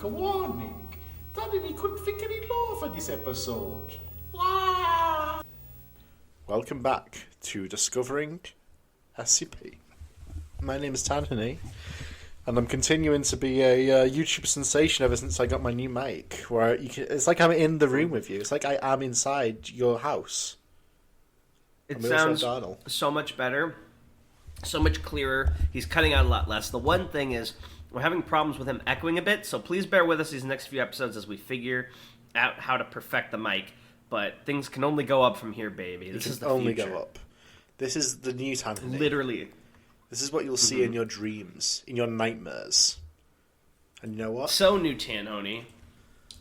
a warning. Tanhony couldn't think any law for this episode. Wah! Welcome back to Discovering SCP. My name is Tanhony, and I'm continuing to be a YouTube sensation ever since I got my new mic, where it's like I'm in the room with you. It's like I am inside your house. It sounds so much better, so much clearer. He's cutting out a lot less. The one thing is, we're having problems with him echoing a bit, so please bear with us these next few episodes as we figure out how to perfect the mic. But things can only go up from here, baby. This is the only future. Go up. This is the new Tanhony. Literally. This is what you'll see in your dreams, in your nightmares. And you know what? So new Tanhony.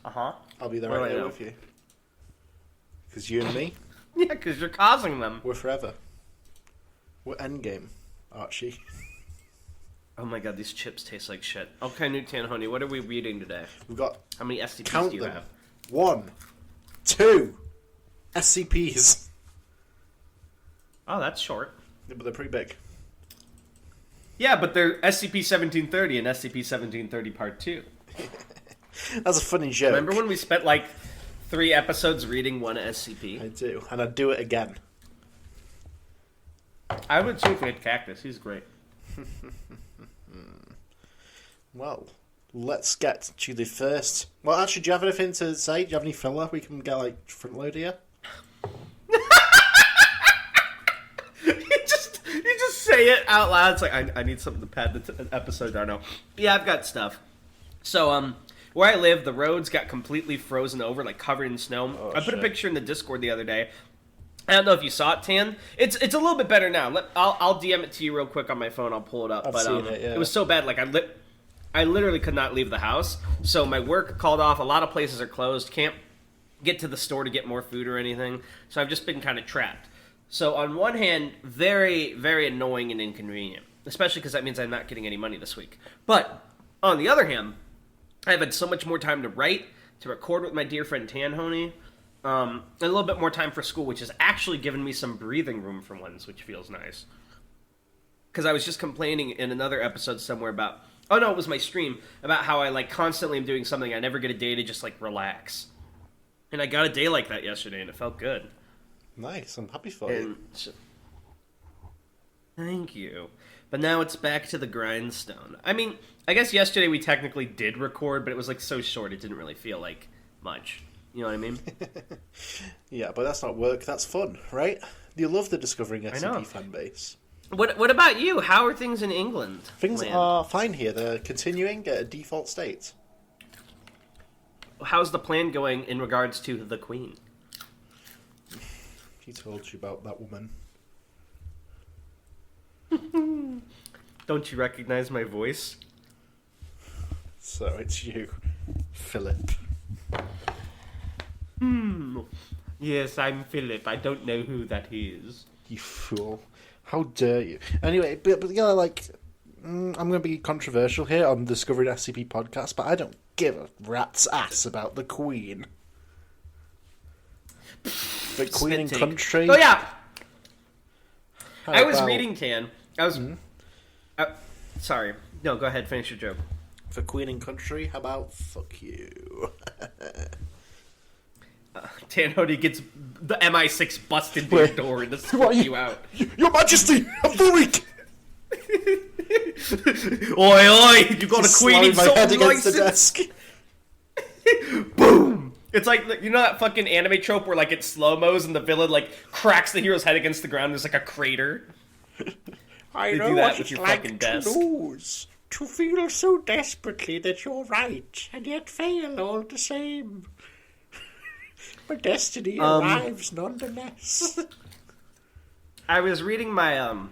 Uh-huh. I'll be there right there with you. Because you and me... Yeah, because you're causing them. We're forever. We're endgame, Archie. Oh my god, these chips taste like shit. Okay, new Tanhony, what are we reading today? We've got... How many SCPs do you have? 1, 2 SCPs. Oh, that's short. Yeah, but they're pretty big. Yeah, but they're SCP-1730 and SCP-1730 Part 2. That's a funny joke. Remember when we spent like 3 episodes reading one SCP? I do, and I'd do it again. I would too if we had Cactus. He's great. Well, let's get to the first... Well, actually, do you have anything to say? Do you have any filler we can get, like, front load here? You just say it out loud. It's like, I need something to pad the episode, Darnell. Yeah, I've got stuff. So, where I live, the roads got completely frozen over, like, covered in snow. Oh, I put a picture in the Discord the other day. I don't know if you saw it, Tan. It's a little bit better now. I'll DM it to you real quick on my phone. I'll pull it up. I've seen it, yeah. It was so bad, like, I literally could not leave the house. So my work called off. A lot of places are closed. Can't get to the store to get more food or anything. So I've just been kind of trapped. So on one hand, very, very annoying and inconvenient. Especially because that means I'm not getting any money this week. But on the other hand, I've had so much more time to write, to record with my dear friend Tanhony, and a little bit more time for school, which has actually given me some breathing room for once, which feels nice. Because I was just complaining in another episode somewhere about... Oh, no, it was my stream, about how I, like, constantly am doing something. I never get a day to just, like, relax. And I got a day like that yesterday, and it felt good. Nice, I'm happy for you. Thank you. But now it's back to the grindstone. I mean, I guess yesterday we technically did record, but it was, like, so short it didn't really feel like much. You know what I mean? Yeah, but that's not work, that's fun, right? You love the Discovering SCP fan base. What about you? How are things in England? Things are fine here. They're continuing at a default state. How's the plan going in regards to the Queen? He told you about that woman. Don't you recognize my voice? So it's you, Philip. Yes, I'm Philip. I don't know who that is. You fool. How dare you? Anyway, but you know, like, I'm going to be controversial here on the Discovering SCP podcast, but I don't give a rat's ass about the Queen. The Queen and country. Oh, yeah! I was reading, Tan. I was... sorry. No, go ahead. Finish your joke. For Queen and country, how about fuck you? Tanhony gets the MI6 busted into your door and just fuck you out. Your Majesty, I'm void! Oi, oi! You got a Queen in my head against license? the desk. Boom! It's like, you know that fucking anime trope where, like, it slow-mos and the villain, like, cracks the hero's head against the ground and there's, like, a crater? I know what it's like to lose. To feel so desperately that you're right, and yet fail all the same. But destiny arrives nonetheless. I was reading my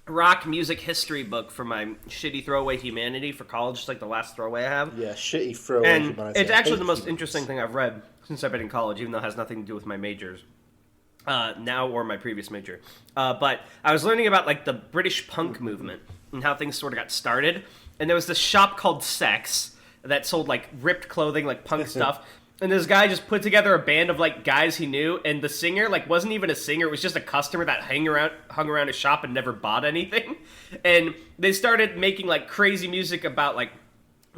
rock music history book for my shitty throwaway humanity for college, just like the last throwaway I have. Yeah, shitty throwaway and humanity. It's actually the most interesting thing I've read since I've been in college, even though it has nothing to do with my majors. Now or my previous major. But I was learning about, like, the British punk movement and how things sort of got started. And there was this shop called Sex that sold, like, ripped clothing, like, punk stuff. And this guy just put together a band of, like, guys he knew, and the singer, like, wasn't even a singer, it was just a customer that hung around his shop and never bought anything. And they started making, like, crazy music about, like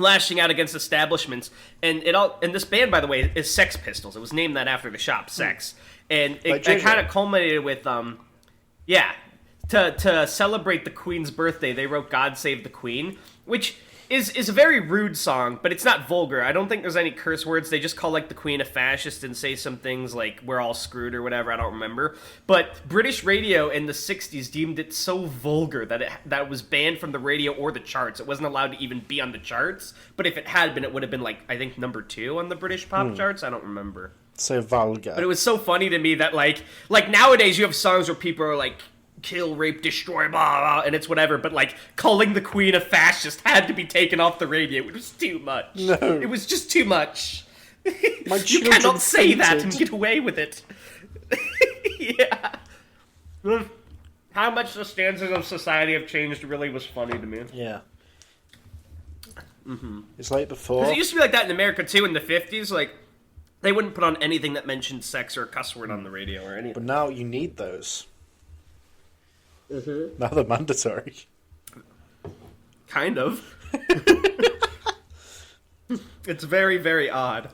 lashing out against establishments, and this band, by the way, is Sex Pistols. It was named that after the shop, Sex, and it kind of culminated with to celebrate the Queen's birthday, they wrote "God Save the Queen," which is a very rude song, but it's not vulgar. I don't think there's any curse words. They just call like the Queen a fascist and say some things like "we're all screwed" or whatever. I don't remember. But British radio in the '60s deemed it so vulgar that it was banned from the radio or the charts. It wasn't allowed to even be on the charts. But if it had been, it would have been like, I think, number 2 on the British pop charts. I don't remember. So vulgar. But it was so funny to me that like nowadays you have songs where people are like, kill, rape, destroy, blah, blah, and it's whatever, but like calling the Queen a fascist had to be taken off the radio. It was too much. No. It was just too much. My You cannot say fainted. that and get away with it. Yeah. How much the standards of society have changed really was funny to me. Yeah. Mm-hmm. It's like before. Because it used to be like that in America too in the 50s. Like, they wouldn't put on anything that mentioned sex or a cuss word on the radio or anything. But now you need those. Mm-hmm. Now they're mandatory. Kind of. It's very, very odd.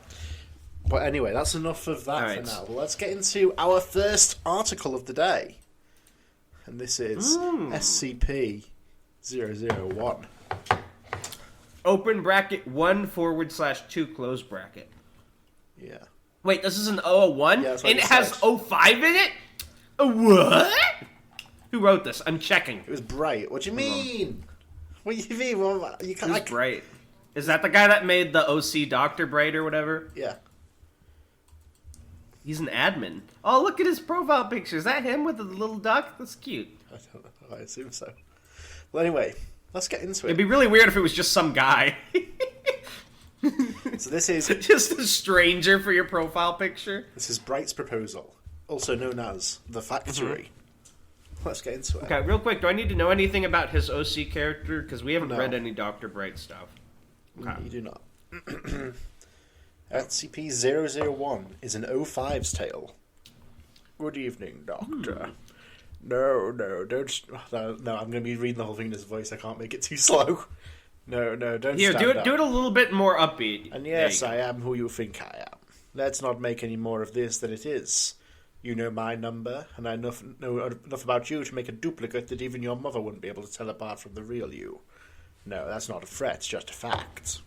But anyway, that's enough of that Right. for now. Let's get into our first article of the day. And this is SCP-001. Open bracket 1/2 close bracket. Yeah. Wait, this is an 001? Yeah, that's what and it it has said. 05 in it? What? Who wrote this? I'm checking. It was Bright. What do you mean? What do you mean? Well, you can't, Who's Bright? Is that the guy that made the OC Dr. Bright or whatever? Yeah. He's an admin. Oh, look at his profile picture. Is that him with the little duck? That's cute. I don't know. I assume so. Well, anyway, let's get into it. It'd be really weird if it was just some guy. So this is Just a stranger for your profile picture. this is Bright's proposal, also known as the Factory. Let's get into it. Okay, real quick, do I need to know anything about his OC character? Because we haven't No. read any Dr. Bright stuff. Okay. You do not. SCP-001 is an O5's tale. Good evening, Doctor. No, don't... No, I'm going to be reading the whole thing in his voice. I can't make it too slow. No, don't Here, stand do up. it a little bit more upbeat. And There yes, you go. I am who you think I am. Let's not make any more of this than it is. You know my number, and I know enough about you to make a duplicate that even your mother wouldn't be able to tell apart from the real you. No, that's not a threat, just a fact.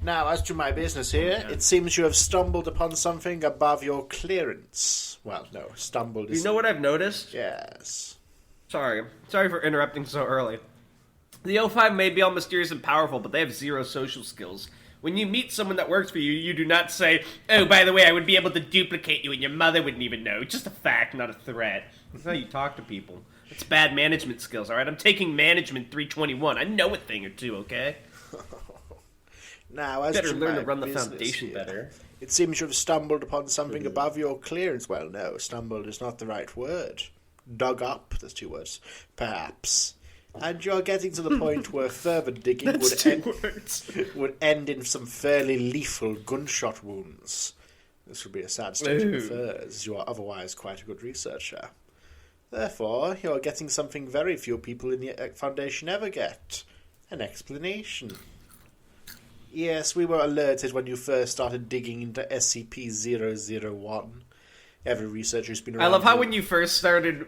Now, as to my business here, it seems you have stumbled upon something above your clearance. Well, no, stumbled is... You know what I've noticed? Yes. Sorry for interrupting so early. The O5 may be all mysterious and powerful, but they have 0 social skills. When you meet someone that works for you, you do not say, "Oh, by the way, I would be able to duplicate you and your mother wouldn't even know." It's just a fact, not a threat. That's how you talk to people. It's bad management skills, alright? I'm taking management 321. I know a thing or two, okay? Now, as Better to learn my to run the business foundation here, better. it seems you have stumbled upon something above your clearance. Well, no, stumbled is not the right word. Dug up, there's 2 words, perhaps. And you're getting to the point where further digging That's 2 words. would end in some fairly lethal gunshot wounds. This would be a sad state of Ooh. affairs. You are otherwise quite a good researcher. Therefore, you're getting something very few people in the Foundation ever get. An explanation. Yes, we were alerted when you first started digging into SCP-001. Every researcher who's been around... I love how when you first started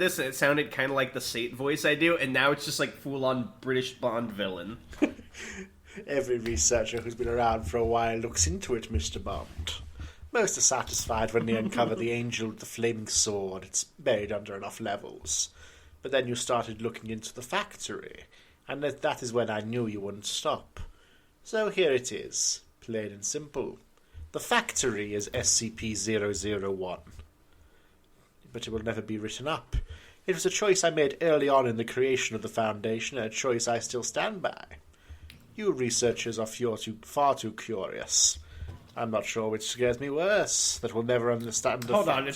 this and it sounded kind of like the Sate voice I do, and now it's just like full-on British Bond villain. Every researcher who's been around for a while looks into it, Mr. Bond. Most are satisfied when they uncover the angel with the flaming sword. It's buried under enough levels. But then you started looking into the factory, and that is when I knew you wouldn't stop. So here it is, plain and simple. The factory is SCP-001. But it will never be written up. It was a choice I made early on in the creation of the Foundation, and a choice I still stand by. You researchers are far too curious. I'm not sure which scares me worse, that we'll never understand the Hold on, factory.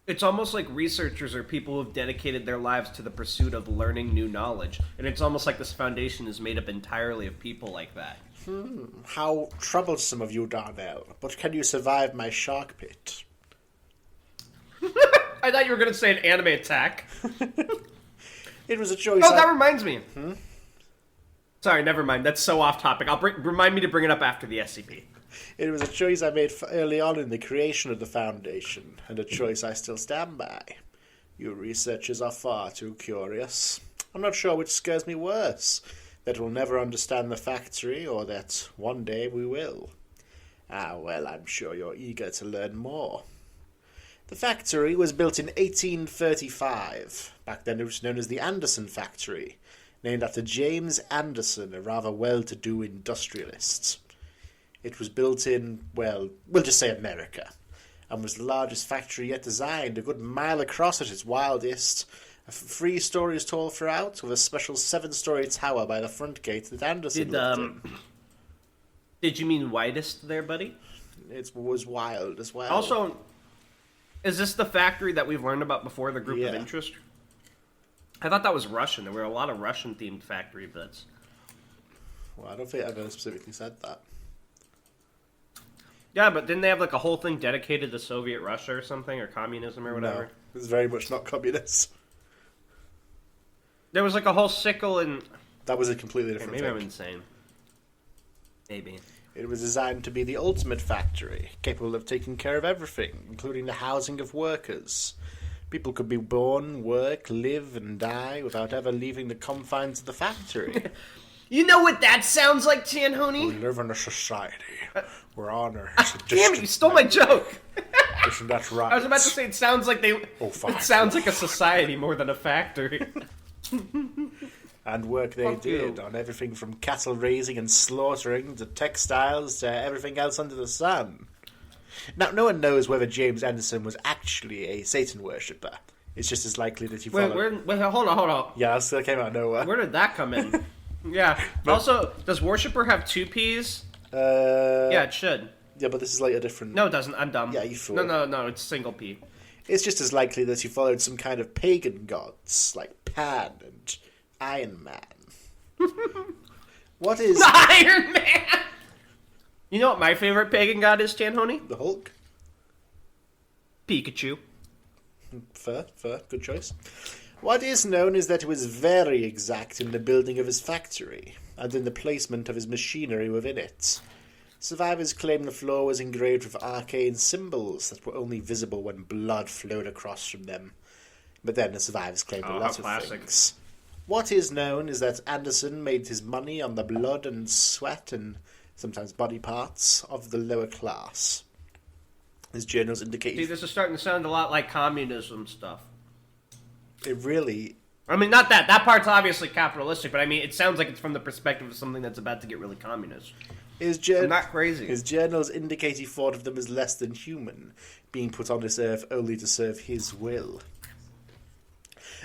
it's almost like researchers are people who've dedicated their lives to the pursuit of learning new knowledge, and it's almost like this foundation is made up entirely of people like that. How troublesome of you, Darnell. But can you survive my shark pit? I thought you were going to say an anime attack. It was a choice Oh, that reminds me. Sorry, never mind. That's so off topic. Remind me to bring it up after the SCP. It was a choice I made early on in the creation of the Foundation, and a choice I still stand by. You researchers are far too curious. I'm not sure which scares me worse, that we'll never understand the factory, or that one day we will. Ah, well, I'm sure you're eager to learn more. The factory was built in 1835. Back then it was known as the Anderson Factory, named after James Anderson, a rather well-to-do industrialist. It was built in, well, we'll just say America, and was the largest factory yet designed, a good mile across at its wildest, 3 stories tall throughout, with a special 7-story tower by the front gate that Anderson lived in. Did you mean widest there, buddy? It was wild as well. Also, is this the factory that we've learned about before, the group of interest? I thought that was Russian. There were a lot of Russian-themed factory bits. Well, I don't think I've ever specifically said that. Yeah, but didn't they have like a whole thing dedicated to Soviet Russia or something, or communism or whatever? No, it's very much not communist. There was like a whole sickle and... That was a completely different maybe thing. I'm insane. Maybe. It was designed to be the ultimate factory, capable of taking care of everything, including the housing of workers. People could be born, work, live, and die without ever leaving the confines of the factory. You know what that sounds like, Tanhony? We live in a society where honor is a Damn it, you stole my joke! Isn't that right? I was about to say, it sounds like they... Oh, fine. It sounds like a society more than a factory. And work they did on everything from cattle raising and slaughtering to textiles to everything else under the sun. Now, no one knows whether James Anderson was actually a Satan worshipper. It's just as likely that he followed... Wait, hold on. Yeah, that still came out of nowhere. Where did that come in? Yeah. Also, does worshipper have 2 P's? Yeah, it should. Yeah, but this is like a different... No, it doesn't. I'm dumb. Yeah, you fool. No, it's single P. It's just as likely that he followed some kind of pagan gods, like Pan and Iron Man. What is... Iron Man! You know what my favorite pagan god is, Tanhony? The Hulk? Pikachu. Fair. Good choice. What is known is that he was very exact in the building of his factory, and in the placement of his machinery within it. Survivors claim the floor was engraved with arcane symbols that were only visible when blood flowed across from them. But then the survivors claimed a lot of things. What is known is that Anderson made his money on the blood and sweat and sometimes body parts of the lower class. His journals indicate... See, this is starting to sound a lot like communism stuff. It really... I mean, not that. That part's obviously capitalistic, but I mean, it sounds like it's from the perspective of something that's about to get really communist. I'm not crazy. His journals indicate he thought of them as less than human, being put on this earth only to serve his will.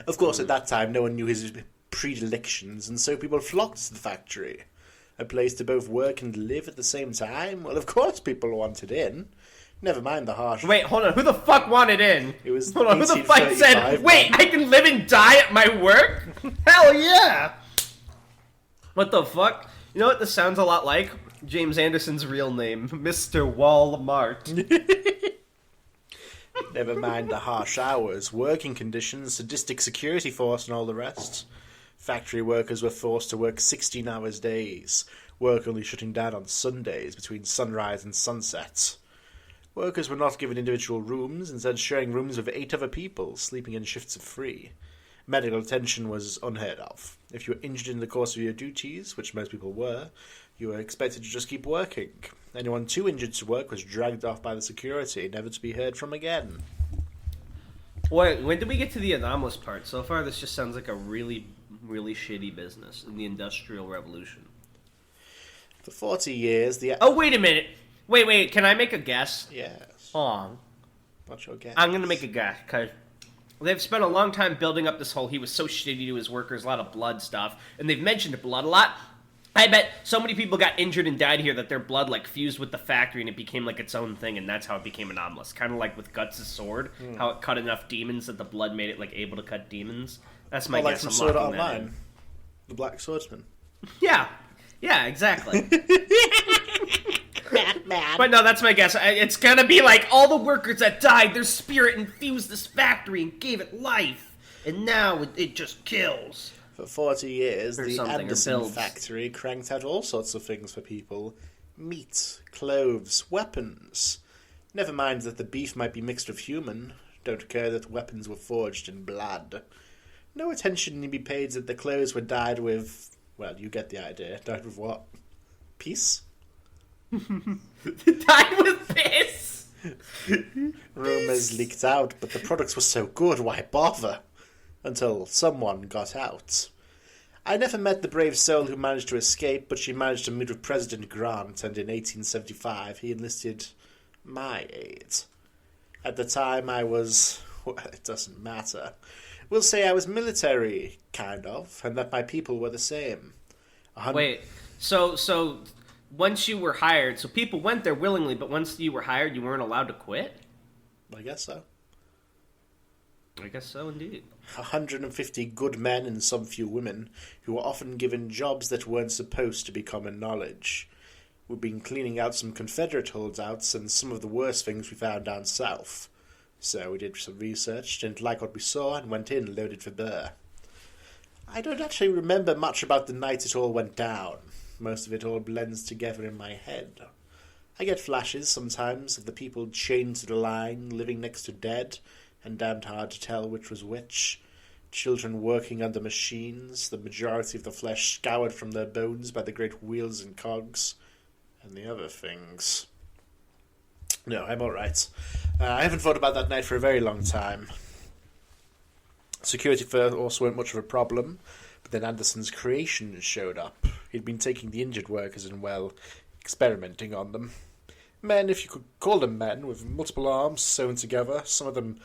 Of course, at that time, no one knew his predilections, and so people flocked to the factory. A place to both work and live at the same time? Well, of course people wanted in. Never mind the harsh... Wait, hold on. Who the fuck wanted in? It was hold on, who the fuck said, wait, I can live and die at my work? Hell yeah! What the fuck? You know what this sounds a lot like? James Anderson's real name, Mr. Walmart. Never mind the harsh hours, working conditions, sadistic security force and all the rest. Factory workers were forced to work 16-hour days, work only shutting down on Sundays between sunrise and sunset. Workers were not given individual rooms, instead sharing rooms with 8 other people, sleeping in shifts of 3. Medical attention was unheard of. If you were injured in the course of your duties, which most people were, you were expected to just keep working. Anyone too injured to work was dragged off by the security, never to be heard from again. Wait, when did we get to the anomalous part? So far, this just sounds like a really, really shitty business in the Industrial Revolution. For 40 years, the... Oh, wait a minute. Wait, can I make a guess? Yes. Hold on. What's your guess? I'm going to make a guess, because they've spent a long time building up this whole he was so shitty to his workers, a lot of blood stuff, and they've mentioned blood a lot. I bet so many people got injured and died here that their blood, like, fused with the factory and it became, like, its own thing, and that's how it became anomalous. Kind of like with Guts' sword, how it cut enough demons that the blood made it, like, able to cut demons. That's my guess. Like from Sword Art Online. The Black Swordsman. Yeah, exactly. Batman. But no, that's my guess. It's gonna be like all the workers that died, their spirit infused this factory and gave it life, and now it just kills. For 40 years, Or the something, or Anderson builds. factory cranked out all sorts of things for people. Meat, clothes, weapons. Never mind that the beef might be mixed with human. Don't care that weapons were forged in blood. No attention need be paid that the clothes were dyed with... Well, you get the idea. Dyed with what? Peace? Dyed with piss! Rumours leaked out, but the products were so good, why bother? Until someone got out. I never met the brave soul who managed to escape, but she managed to meet with President Grant, and in 1875 he enlisted my aid. At the time I was... well, it doesn't matter. We'll say I was military, kind of, and that my people were the same. Wait, so once you were hired, so people went there willingly, but once you were hired, you weren't allowed to quit? I guess so. I guess so, indeed. 150 good men and some few women, who were often given jobs that weren't supposed to be common knowledge. We've been cleaning out some Confederate holdouts and some of the worst things we found down south. So we did some research, didn't like what we saw, and went in loaded for bear. I don't actually remember much about the night it all went down. Most of it all blends together in my head. I get flashes sometimes of the people chained to the line, living next to dead, and damned hard to tell which was which. Children working under machines, the majority of the flesh scoured from their bones by the great wheels and cogs, and the other things. No, I'm alright. I haven't thought about that night for a very long time. Security first also weren't much of a problem, but then Anderson's creations showed up. He'd been taking the injured workers and, well, experimenting on them. Men, if you could call them men, with multiple arms sewn together, some of them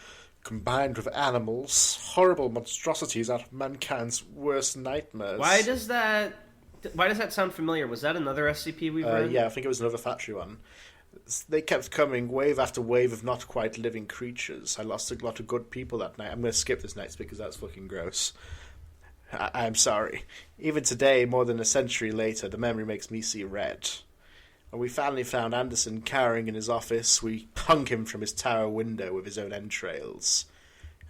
combined with animals, horrible monstrosities out of mankind's worst nightmares. Why does that sound familiar? Was that another SCP we've read? Yeah, I think it was another factory one. They kept coming, wave after wave of not quite living creatures. I lost a lot of good people that night. I'm going to skip this next because that's fucking gross. I'm sorry. Even today, more than a century later, the memory makes me see red. When we finally found Anderson cowering in his office, we hung him from his tower window with his own entrails.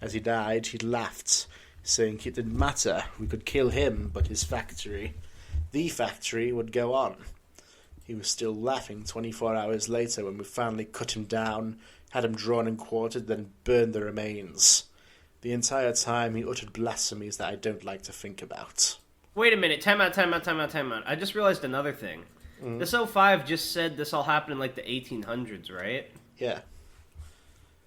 As he died, he laughed, saying it didn't matter. We could kill him, but his factory, the factory, would go on. He was still laughing 24 hours later when we finally cut him down, had him drawn and quartered, then burned the remains. The entire time he uttered blasphemies that I don't like to think about. Wait a minute, time out. I just realized another thing. This 05 just said this all happened in, like, the 1800s, right? Yeah.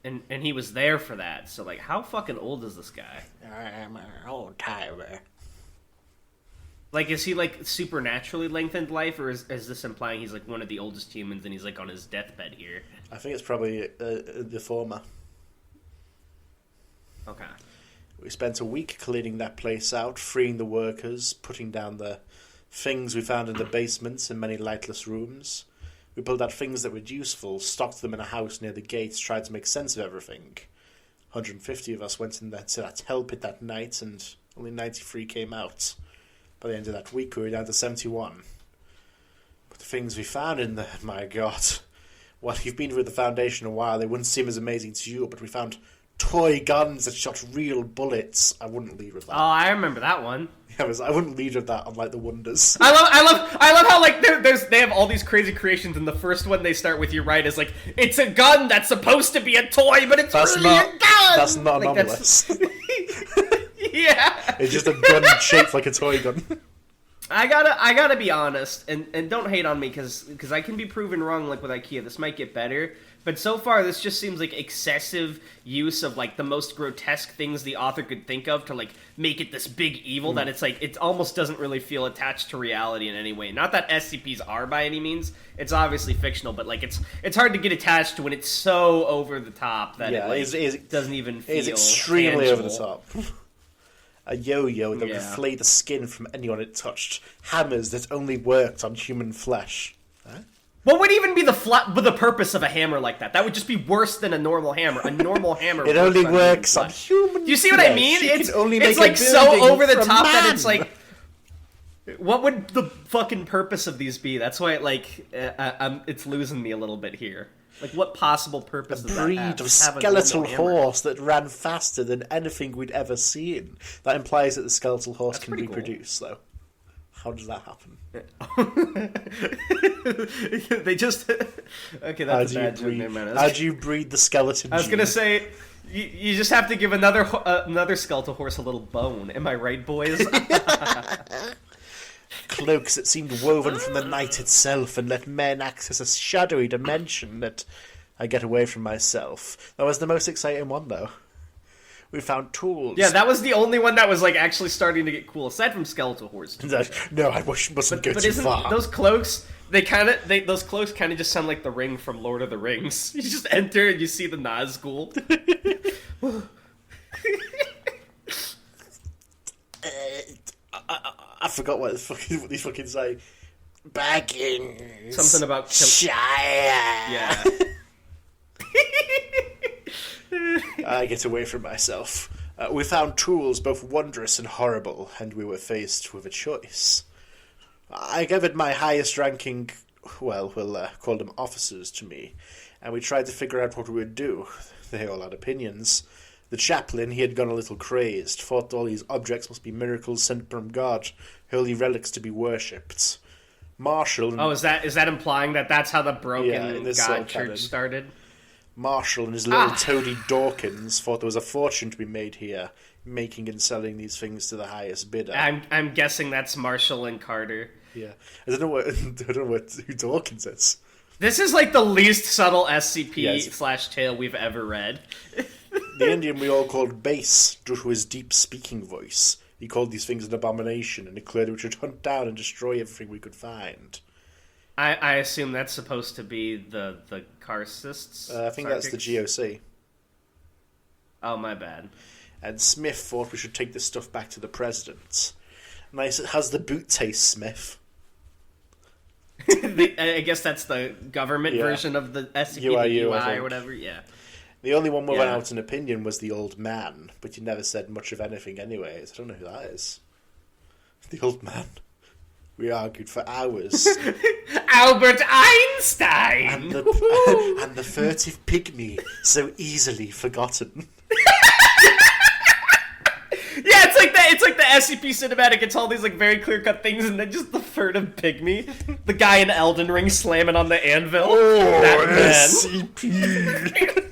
And he was there for that, so, like, how fucking old is this guy? I'm an old timer. Like, is he, like, supernaturally lengthened life, or is this implying he's, like, one of the oldest humans and he's, like, on his deathbed here? I think it's probably the former. Okay. We spent a week cleaning that place out, freeing the workers, putting down the things we found in the basements and many lightless rooms. We pulled out things that were useful, stocked them in a house near the gates, tried to make sense of everything. 150 of us went in to that hell pit that night, and only 93 came out. By the end of that week, we were down to 71. But the things we found in there, my God. Well, you've been with the Foundation a while, they wouldn't seem as amazing to you, but we found toy guns that shot real bullets. I wouldn't lead with that. Oh, I remember that one. I wouldn't lead with that on, like, the Wonders. I love how, like, they have all these crazy creations, and the first one they start with, you're right, is like, it's a gun that's supposed to be a toy, but it's really a gun! That's not anomalous. Yeah. It's just a gun shaped like a toy gun. I gotta be honest, and don't hate on me, because I can be proven wrong, like, with IKEA. This might get better. But so far, this just seems like excessive use of, like, the most grotesque things the author could think of to, like, make it this big evil that it's, like, it almost doesn't really feel attached to reality in any way. Not that SCPs are by any means. It's obviously fictional, but, like, it's hard to get attached to when it's so over the top that it doesn't even feel It's extremely tangible. over the top. A yo-yo that would flay the skin from anyone it touched. Hammers that only worked on human flesh. Huh? What would even be the purpose of a hammer like that? That would just be worse than a normal hammer. A normal hammer. It only works on human. Do you see what I mean? It's like so over the top that it's like. What would the fucking purpose of these be? That's why, like, it's losing me a little bit here. Like, what possible purpose does that breed have? of Just have a skeletal normal hammer. horse that ran faster than anything we'd ever seen. That implies that the skeletal horse That's can pretty cool. reproduce, though. How does that happen? They just... Okay, that's a bad joke. Never mind. How do you breed the skeleton I was gene? going to say... You just have to give another skeletal horse a little bone. Am I right, boys? Cloaks that seemed woven from the night itself and let men access a shadowy dimension that I get away from myself. That was the most exciting one, though. We found tools. Yeah, that was the only one that was like actually starting to get cool, aside from skeletal horses. No, I mustn't go too far. Those cloaks? Those cloaks kind of just sound like the Ring from Lord of the Rings. You just enter and you see the Nazgul. I forgot what they fucking say. Baggins. Something about Shire. Yeah. I get away from myself. We found tools both wondrous and horrible, and we were faced with a choice. I gathered my highest ranking, well, we'll call them officers to me, and we tried to figure out what we would do. They all had opinions. The chaplain, he had gone a little crazed, thought all these objects must be miracles sent from God, holy relics to be worshipped. Marshall... Oh, is that implying that that's how the broken in this God canon. church started? Marshall and his little toady Dawkins thought there was a fortune to be made here, making and selling these things to the highest bidder. I'm guessing that's Marshall and Carter. Yeah, I don't know who Dawkins is. This is like the least subtle SCP Yes. / tale we've ever read. The Indian we all called Base, due to his deep speaking voice. He called these things an abomination and declared we should hunt down and destroy everything we could find. I assume that's supposed to be the Karcists? I think that's the GOC. Oh, my bad. And Smith thought we should take this stuff back to the president. Nice, how's the boot taste, Smith? I guess that's the government version of the SCP UI or whatever, yeah. The only one without an opinion was the old man, but he never said much of anything anyways. I don't know who that is. The old man. We argued for hours. Albert Einstein! And the furtive pygmy, so easily forgotten. Yeah, it's like the SCP cinematic. It's all these like very clear cut things, and then just the furtive pygmy, the guy in Elden Ring slamming on the anvil. Oh, that man. SCP.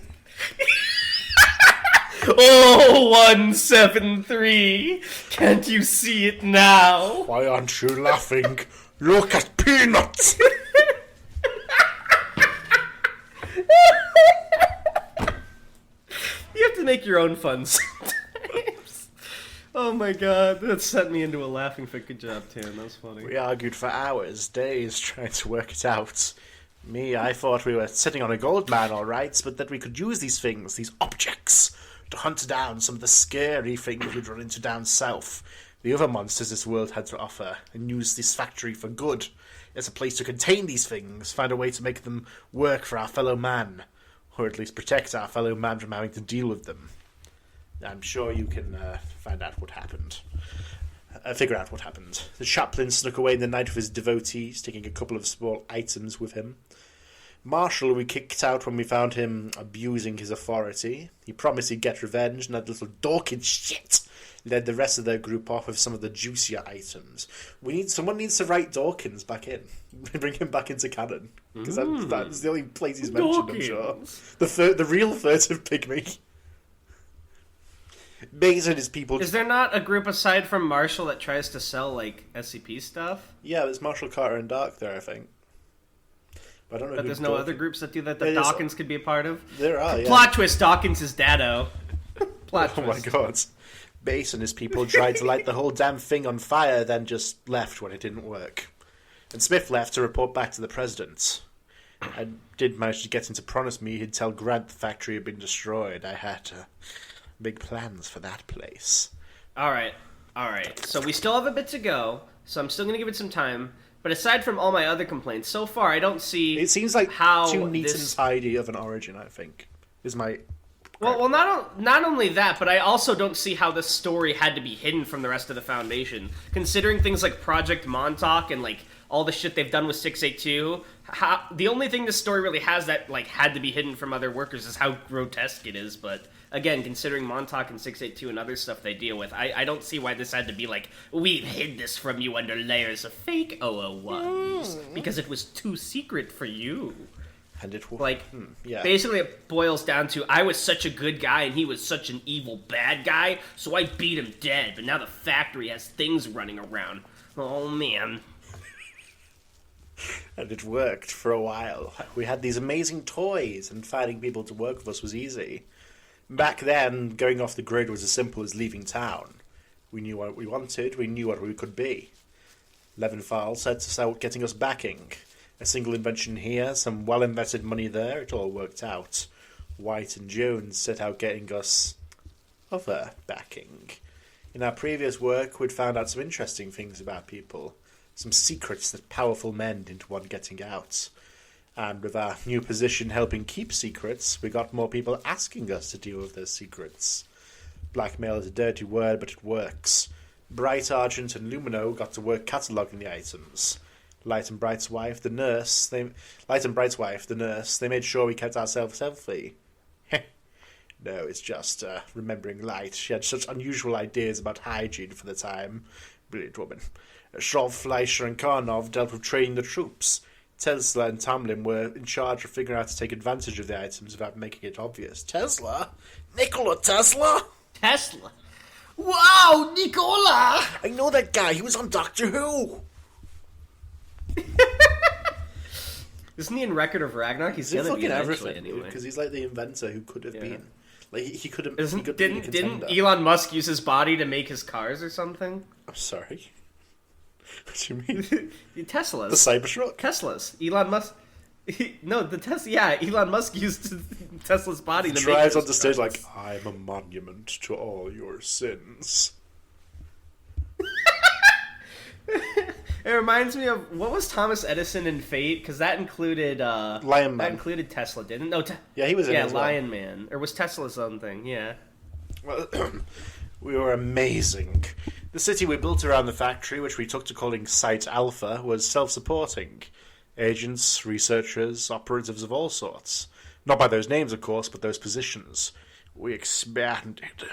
Oh, 173. Can't you see it now? Why aren't you laughing? Look at Peanuts. You have to make your own fun sometimes. Oh my god, that sent me into a laughing fit. Good job, Tan. That was funny. We argued for hours, days, trying to work it out. Me, I thought we were sitting on a gold mine, all right, but that we could use these things, these objects, to hunt down some of the scary things we'd run into down south. The other monsters this world had to offer, and use this factory for good. As a place to contain these things, find a way to make them work for our fellow man, or at least protect our fellow man from having to deal with them. I'm sure you can find out what happened. Figure out what happened. The chaplain snuck away in the night with his devotees, taking a couple of small items with him. Marshall we kicked out when we found him abusing his authority. He promised he'd get revenge, and that little Dawkins shit led the rest of their group off with some of the juicier items. Someone needs to write Dawkins back in. Bring him back into canon. Because that's the only place he's mentioned, Dawkins. I'm sure. The real furtive pygmy. Base and his people... Is there not a group aside from Marshall that tries to sell, like, SCP stuff? Yeah, there's Marshall, Carter, and Dark there, I think. But I don't know. But there's no other groups that do that Dawkins could be a part of? There are, yeah. Plot twist, Dawkins is Dado. Plot twist. Oh my god. Base and his people tried to light the whole damn thing on fire, then just left when it didn't work. And Smith left to report back to the president. I did manage to get him to promise me he'd tell Grant the factory had been destroyed. I had big plans for that place. Alright. So we still have a bit to go, so I'm still going to give it some time. But aside from all my other complaints, so far I don't see... It seems like how too neat this... and tidy of an origin, I think, is my Well, not only that, but I also don't see how this story had to be hidden from the rest of the Foundation, considering things like Project Montauk and like all the shit they've done with 682. The only thing this story really has that like had to be hidden from other workers is how grotesque it is. But again, considering Montauk and 682 and other stuff they deal with, I don't see why this had to be like, we've hid this from you under layers of fake 001s because it was too secret for you. And it will, like, basically it boils down to, I was such a good guy and he was such an evil bad guy, so I beat him dead, but now the factory has things running around. Oh, man. And it worked for a while. We had these amazing toys, and finding people to work with us was easy. Back then, going off the grid was as simple as leaving town. We knew what we wanted, we knew what we could be. Leventhal set us out getting us backing. A single invention here, some well-invested money there, it all worked out. White and Jones set out getting us other backing. In our previous work, we'd found out some interesting things about people. Some secrets that powerful men didn't want getting out. And with our new position helping keep secrets, we got more people asking us to deal with those secrets. Blackmail is a dirty word, but it works. Bright Argent and Lumino got to work cataloguing the items. Light and Bright's wife, the nurse, they made sure we kept ourselves healthy. No, it's just remembering Light. She had such unusual ideas about hygiene for the time. Brilliant woman. Shov, Fleischer, and Karnov dealt with training the troops. Tesla and Tamlin were in charge of figuring out how to take advantage of the items without making it obvious. Tesla? Nikola Tesla? Tesla? Wow, Nikola! I know that guy. He was on Doctor Who. Isn't he in Record of Ragnarok? He's gonna be everything anyway. Because he's like the inventor who could have been. Like he could have. Didn't Elon Musk use his body to make his cars or something? I'm sorry. What do you mean? Teslas. The Cybertruck. Teslas. Elon Musk. The Tesla. Yeah, Elon Musk used Tesla's body to drives on the stage like, I'm a monument to all your sins. It reminds me of, what was Thomas Edison in Fate? Because that included Lion Man. That included Tesla, didn't? No, yeah, he was in it as well. Lion Man, or was Tesla's own thing? Yeah. Well, we were amazing. The city we built around the factory, which we took to calling Site Alpha, was self-supporting. Agents, researchers, operatives of all sorts. Not by those names, of course, but those positions. We expanded.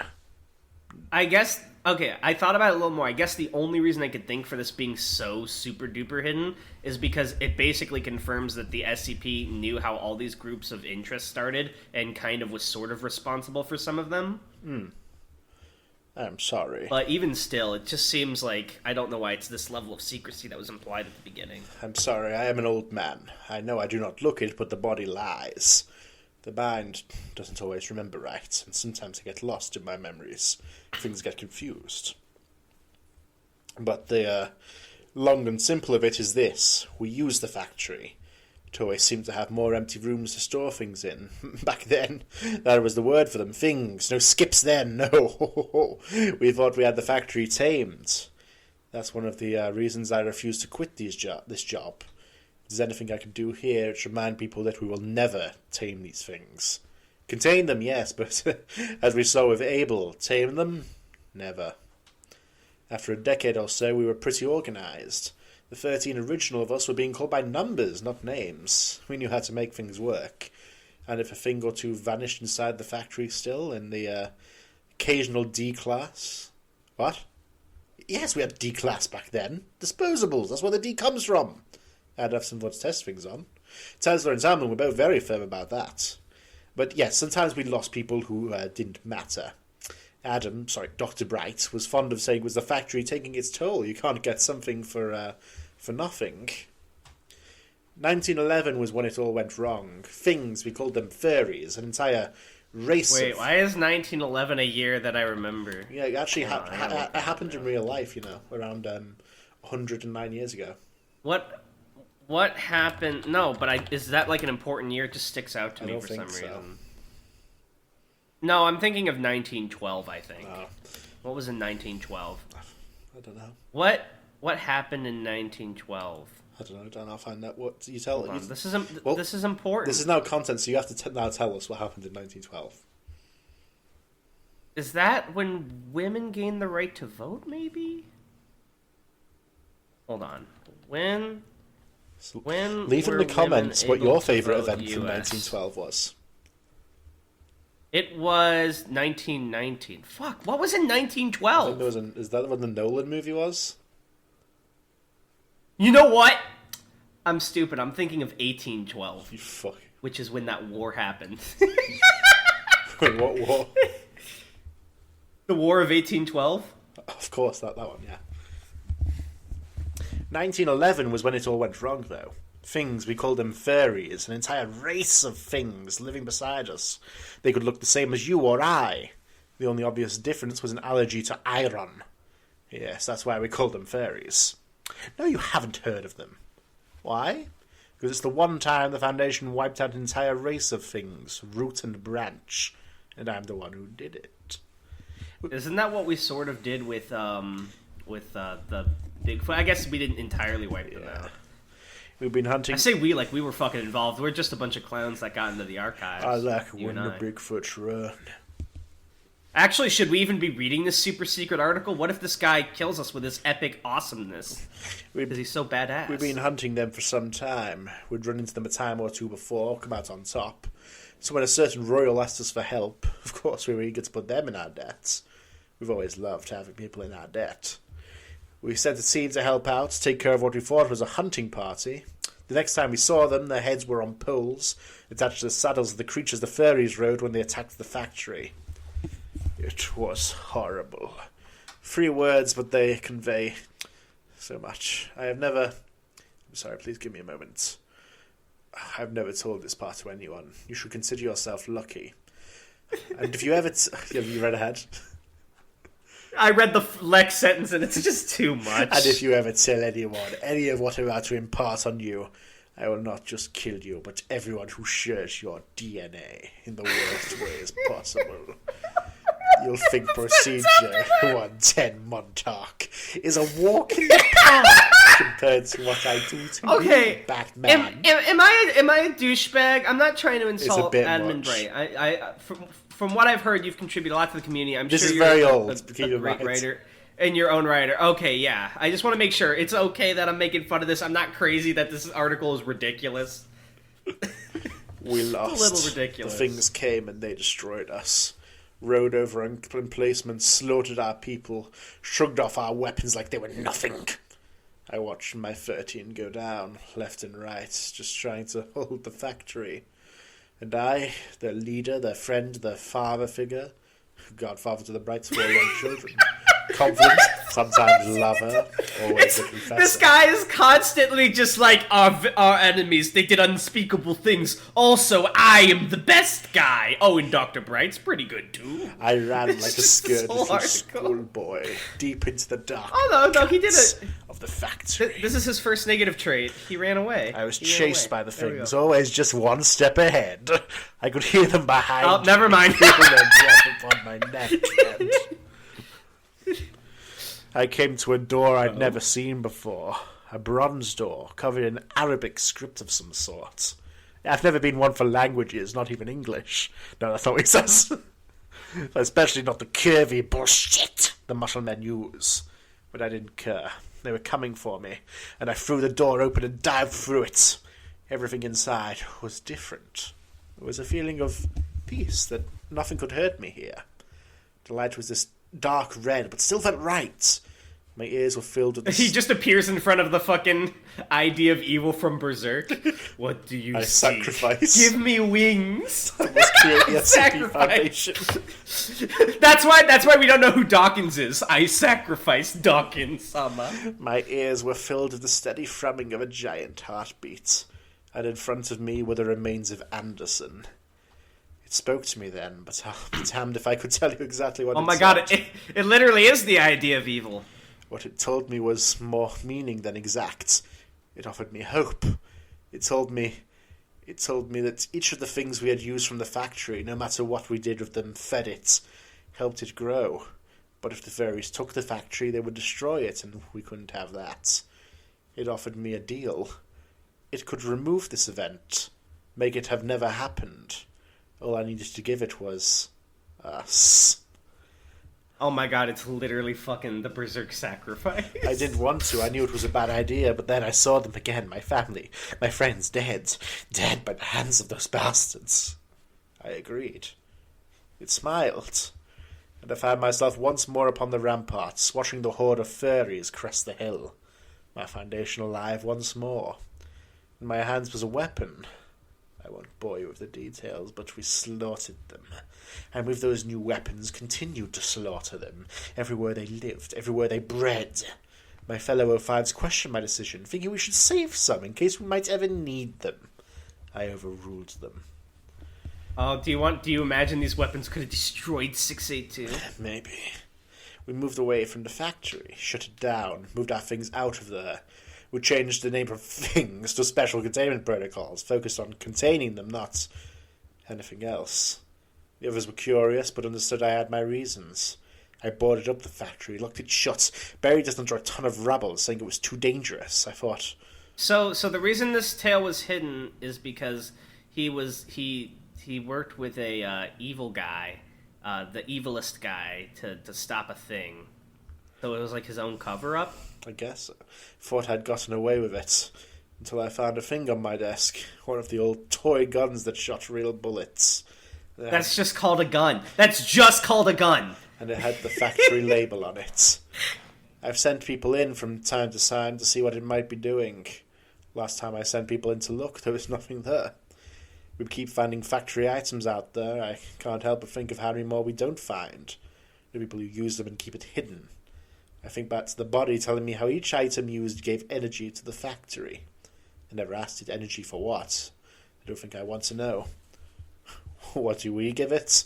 I guess, okay, I thought about it a little more. I guess the only reason I could think for this being so super duper hidden is because it basically confirms that the SCP knew how all these groups of interest started and kind of was sort of responsible for some of them. I'm sorry. But even still, it just seems like, I don't know why it's this level of secrecy that was implied at the beginning. I'm sorry, I am an old man. I know I do not look it, but the body lies. The mind doesn't always remember right, and sometimes I get lost in my memories. Things get confused. But the long and simple of it is this. We use the factory. It always seemed to have more empty rooms to store things in. Back then, that was the word for them. Things. No skips then, no. We thought we had the factory tamed. That's one of the reasons I refuse to quit this job. If there's anything I can do here, it's remind people that we will never tame these things. Contain them, yes, but as we saw with Abel, tame them? Never. After a decade or so, we were pretty organized. The 13 original of us were being called by numbers, not names. We knew how to make things work. And if a thing or two vanished inside the factory still, in the occasional D-class... What? Yes, we had D-class back then. Disposables, that's where the D comes from. I'd have some more to test things on. Tesla and Tamlin were both very firm about that. But yes, sometimes we lost people who didn't matter. Dr. Bright, was fond of saying it was the factory taking its toll. You can't get something for nothing. 1911 was when it all went wrong. Things, we called them furries, an entire race Wait, why is 1911 a year that I remember? Yeah, it actually it happened in real life, around 109 years ago. What happened? No, but is that like an important year? It just sticks out to me for some reason. No, I'm thinking of 1912, I think. Oh. What was in 1912? I don't know. What happened in 1912? I don't know. I'll find out. What you tell us. This is important. This is now content, so you have to now tell us what happened in 1912. Is that when women gain the right to vote, maybe? Hold on. When Leave in were the comments women what your able to favourite vote event from US? 1912 was. It was 1919. Fuck, what was in I think 1912? there was is that what the Nolan movie was? You know what? I'm stupid. I'm thinking of 1812, You fuck. which is when that war happened. Wait, what war? The War of 1812? Of course, that one, yeah. 1911 was when it all went wrong, though. Things, we called them fairies, an entire race of things living beside us. They could look the same as you or I. The only obvious difference was an allergy to iron. Yes, that's why we called them fairies. No, you haven't heard of them. Why? Because it's the one time the Foundation wiped out an entire race of things, root and branch, and I'm the one who did it. Isn't that what we sort of did with the Bigfoot? I guess we didn't entirely wipe them out. We've been hunting. I say we like we were fucking involved. We're just a bunch of clowns that got into the archives. I like you when and the I. Bigfoots run. Actually, should we even be reading this super secret article? What if this guy kills us with his epic awesomeness? Because he's so badass. We've been hunting them for some time. We'd run into them a time or two before, come out on top. So when a certain royal asked us for help, of course we were eager to put them in our debts. We've always loved having people in our debt. We sent a team to help out, to take care of what we thought was a hunting party. The next time we saw them, their heads were on poles, attached to the saddles of the creatures the fairies rode when they attacked the factory. It was horrible. 3 words, but they convey so much. I'm sorry, please give me a moment. I've never told this part to anyone. You should consider yourself lucky. And if you ever... have you read ahead? I read the Lex sentence and it's just too much. And if you ever tell anyone any of what I'm about to impart on you, I will not just kill you, but everyone who shares your DNA in the worst ways possible. You'll think Procedure 110 Montauk is a walk in the park compared to what I do to you, Batman. Am I a douchebag? I'm not trying to insult bit Admin much. Bray. From what I've heard, you've contributed a lot to the community. I'm This sure is you're very a old, great keep in mind. writer. And your own writer. Okay, yeah. I just want to make sure. It's okay that I'm making fun of this. I'm not crazy that this article is ridiculous. We lost. It's a little ridiculous. The things came and they destroyed us. Rode over emplacements, slaughtered our people, shrugged off our weapons like they were nothing. I watched my 13 go down, left and right, just trying to hold the factory. And I, their leader, their friend, their father figure, godfather to the Brights of all young children, confident, sometimes lover, always the confessor. This guy is constantly just like, our enemies, they did unspeakable things. Also, I am the best guy. Oh, and Dr. Bright's pretty good, too. I ran like a just scared this whole little article. schoolboy, deep into the dark No, he did it. of the factory. This is his first negative trait. He ran away. I was He ran chased away. by the There we things, go. always just one step ahead. I could hear them behind Oh, never me, mind. feel them drop upon my neck. And I came to a door I'd never seen before. A bronze door, covered in Arabic script of some sort. I've never been one for languages, not even English. No, that's not what he says. Especially not the curvy bullshit the muscle men use. But I didn't care. They were coming for me, and I threw the door open and dived through it. Everything inside was different. There was a feeling of peace, that nothing could hurt me here. The light was this dark red, but still felt right. My ears were filled with He just appears in front of the fucking idea of evil from Berserk. What do you I see? sacrifice. Give me wings. I must create the SCP Sacrifice. Foundation. That's why we don't know who Dawkins is. I sacrifice Dawkins, Sama. My ears were filled with the steady thrumming of a giant heartbeat, and in front of me were the remains of Anderson. It spoke to me then, but I'll be damned if I could tell you exactly what Oh it my said. god, it literally is the idea of evil. What it told me was more meaning than exact. It offered me hope. It told me that each of the things we had used from the factory, no matter what we did with them, fed it, helped it grow. But if the fairies took the factory, they would destroy it, and we couldn't have that. It offered me a deal. It could remove this event, make it have never happened. All I needed to give it was us. Oh my god, it's literally fucking the Berserk sacrifice. I didn't want to. I knew it was a bad idea, but then I saw them again. My family, my friends, dead. Dead by the hands of those bastards. I agreed. It smiled. And I found myself once more upon the ramparts, watching the horde of furries crest the hill. My foundation alive once more. In my hands was a weapon. I won't bore you with the details, but we slaughtered them. And with those new weapons, continued to slaughter them. Everywhere they lived, everywhere they bred. My fellow O5s questioned my decision, thinking we should save some in case we might ever need them. I overruled them. Oh, do you imagine these weapons could have destroyed 682? Maybe. We moved away from the factory, shut it down, moved our things out of there. We changed the name of things to special containment protocols, focused on containing them, not anything else. The others were curious, but understood I had my reasons. I boarded up the factory, locked it shut, buried it under a ton of rubble, saying it was too dangerous. I thought... So the reason this tale was hidden is because he worked with a evil guy, the evilest guy, to stop a thing. So it was like his own cover-up? I guess. Thought I'd gotten away with it. Until I found a thing on my desk. One of the old toy guns that shot real bullets. That's just called a gun. That's just called a gun! And it had the factory label on it. I've sent people in from time to time to see what it might be doing. Last time I sent people in to look, there was nothing there. We keep finding factory items out there. I can't help but think of how many more we don't find. The people who use them and keep it hidden. I think back to the body telling me how each item used gave energy to the factory. I never asked it energy for what. I don't think I want to know. What do we give it?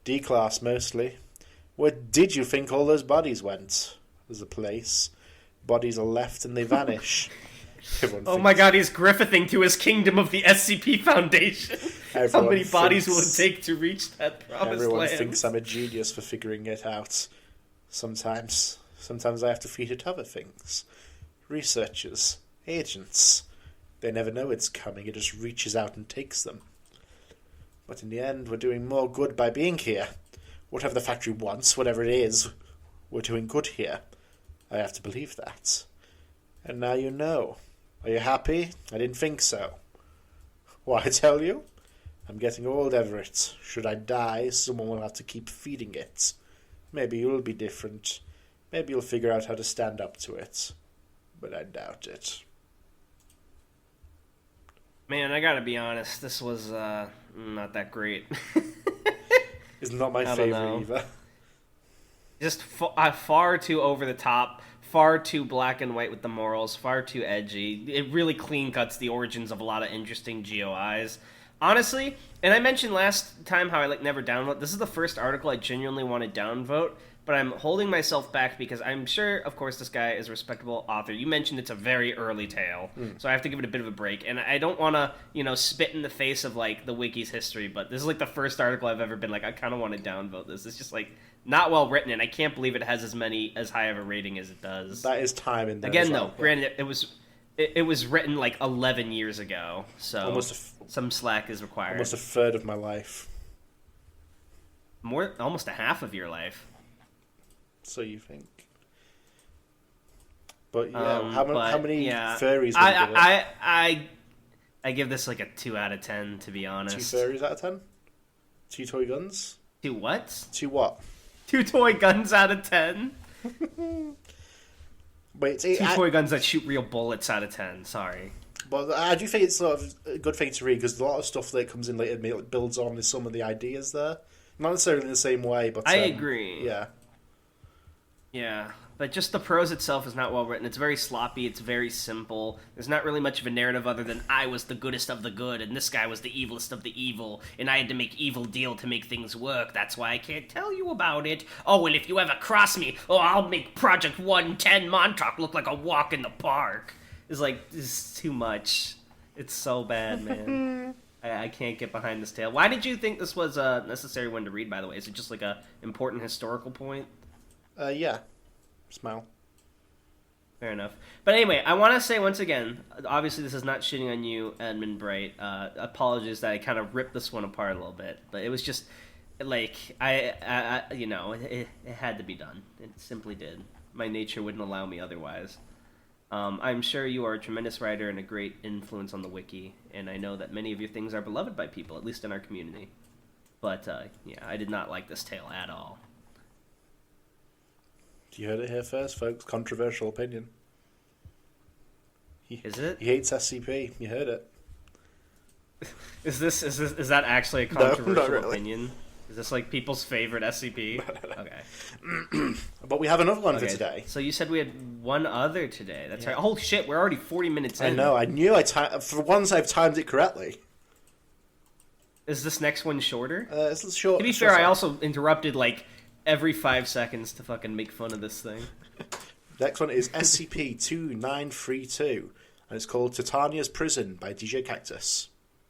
D-class, mostly. Where did you think all those bodies went? There's a place. Bodies are left and they vanish. Oh my god, he's griffithing to his kingdom of the SCP Foundation. How many bodies will it take to reach that promised Everyone land? thinks I'm a genius for figuring it out. Sometimes I have to feed it other things. Researchers, agents. They never know it's coming, it just reaches out and takes them. But in the end, we're doing more good by being here. Whatever the factory wants, whatever it is, we're doing good here. I have to believe that. And now you know. Are you happy? I didn't think so. Why tell you? I'm getting old, Everett. Should I die, someone will have to keep feeding it. Maybe you'll be different. Maybe you'll figure out how to stand up to it. But I doubt it. Man, I gotta be honest, this was not that great. It's not my favorite either. Just far too over the top, far too black and white with the morals, far too edgy. It really clean cuts the origins of a lot of interesting GOIs. Honestly, and I mentioned last time how I never downvote. This is the first article I genuinely want to downvote, but I'm holding myself back because I'm sure, of course, this guy is a respectable author. You mentioned it's a very early tale, so I have to give it a bit of a break. And I don't want to, spit in the face of, the wiki's history, but this is, the first article I've ever been I kind of want to downvote this. It's just, not well written, and I can't believe it has as high of a rating as it does. That is time in there. Again, though, granted, it was written, 11 years ago, so some slack is required. Almost a third of my life. Almost a half of your life. So you think? But yeah, how many furries? Would I give this a 2 out of 10, to be honest. 2 furries out of 10. 2 toy guns. 2 what? 2 what? 2 toy guns out of 10. Wait, 2 toy guns that shoot real bullets out of 10. Sorry. But I do think it's sort of a good thing to read because a lot of stuff that comes in later builds on some of the ideas there. Not necessarily in the same way, but I agree. Yeah. Yeah, but just the prose itself is not well written. It's very sloppy. It's very simple. There's not really much of a narrative other than I was the goodest of the good, and this guy was the evilest of the evil, and I had to make evil deal to make things work. That's why I can't tell you about it. Oh, and if you ever cross me, I'll make Project 110 Montauk look like a walk in the park. It's this is too much. It's so bad, man. I can't get behind this tale. Why did you think this was a necessary one to read, by the way? Is it just a important historical point? Yeah. Smile. Fair enough. But anyway, I want to say once again, obviously this is not shitting on you, Edmund Bright. Apologies that I kind of ripped this one apart a little bit. But it was just, like it had to be done. It simply did. My nature wouldn't allow me otherwise. I'm sure you are a tremendous writer and a great influence on the wiki, and I know that many of your things are beloved by people, at least in our community. But I did not like this tale at all. You heard it here first, folks. Controversial opinion. Is it? He hates SCP. You heard it. Is that actually a controversial not really. opinion? Is this like people's favorite SCP? Okay. But we have another one for today. So you said we had one other today. That's right. Oh shit, we're already 40 minutes in. I know. I knew for once I've timed it correctly. Is this next one shorter? It's short. To be fair, I also interrupted like every 5 seconds to fucking make fun of this thing. Next one is SCP-2932, and it's called Titania's Prison by DJ Cactus.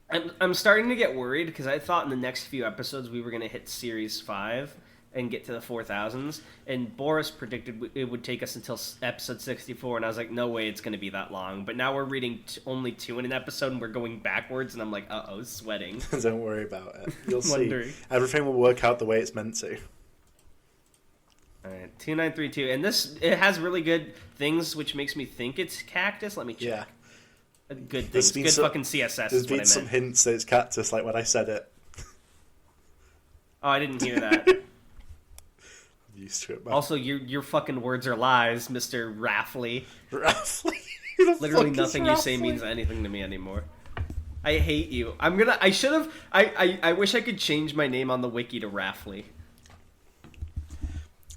I'm starting to get worried because I thought in the next few episodes we were going to hit Series 5 and get to the 4000s, and Boris predicted it would take us until episode 64, and I was like, no way it's going to be that long. But now we're reading only 2 in an episode, and we're going backwards, and I'm like, uh-oh, sweating. Don't worry about it. You'll see. Everything will work out the way it's meant to. Alright, 2932, and it has really good things, which makes me think it's Cactus. Let me check. Yeah. Good things. Good fucking CSS. There's been some hints that it's Cactus, like when I said it. Oh, I didn't hear that. I'm used to it, man. Also, your fucking words are lies, Mr. Raffley. Raffley? Literally nothing you say means anything to me anymore. I hate you. I wish I could change my name on the wiki to Raffley.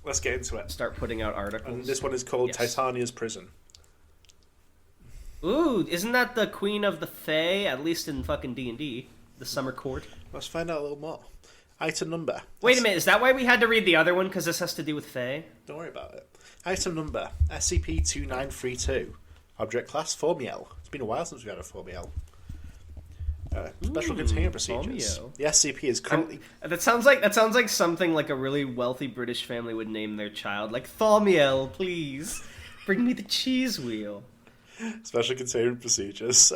Let's get into it. Start putting out articles. And this one is called Titania's Prison. Ooh, isn't that the Queen of the Fae? At least in fucking D&D, the Summer Court. Let's find out a little more. Item number. Wait a minute, is that why we had to read the other one? Because this has to do with Fae? Don't worry about it. Item number, SCP-2932. Object class, Formiel. It's been a while since we had a Formiel. Special containment procedures. Formio. The SCP is currently... That sounds like something like a really wealthy British family would name their child. Like, Thaumiel, please. Bring me the cheese wheel. Special containment procedures.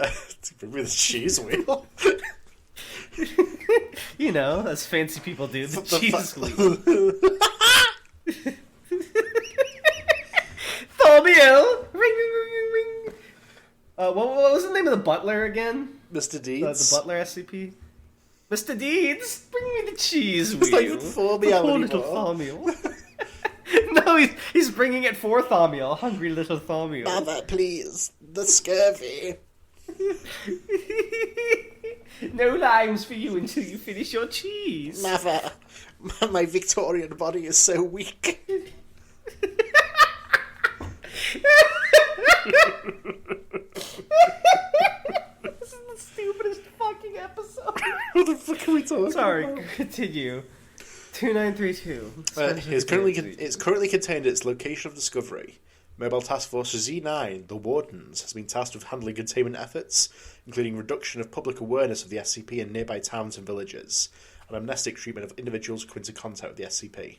Bring me the cheese wheel. You know, as fancy people do, the cheese wheel. Thaumiel! Ring, ring, ring, ring, ring. What was the name of the butler again? Mr. Deeds? The butler SCP? Mr. Deeds, bring me the cheese wheel. It's not even Thaumiel poor anymore. Little Thaumiel. No, he's bringing it for Thaumiel. Hungry little Thaumiel. Mother, please. The scurvy. No limes for you until you finish your cheese. Mother, my Victorian body is so weak. This is the stupidest fucking episode. What the fuck are we talking about? Sorry, continue. 2932. It's currently contained at its location of discovery. Mobile Task Force Z9, the Wardens, has been tasked with handling containment efforts, including reduction of public awareness of the SCP in nearby towns and villages, and amnestic treatment of individuals who come into contact with the SCP.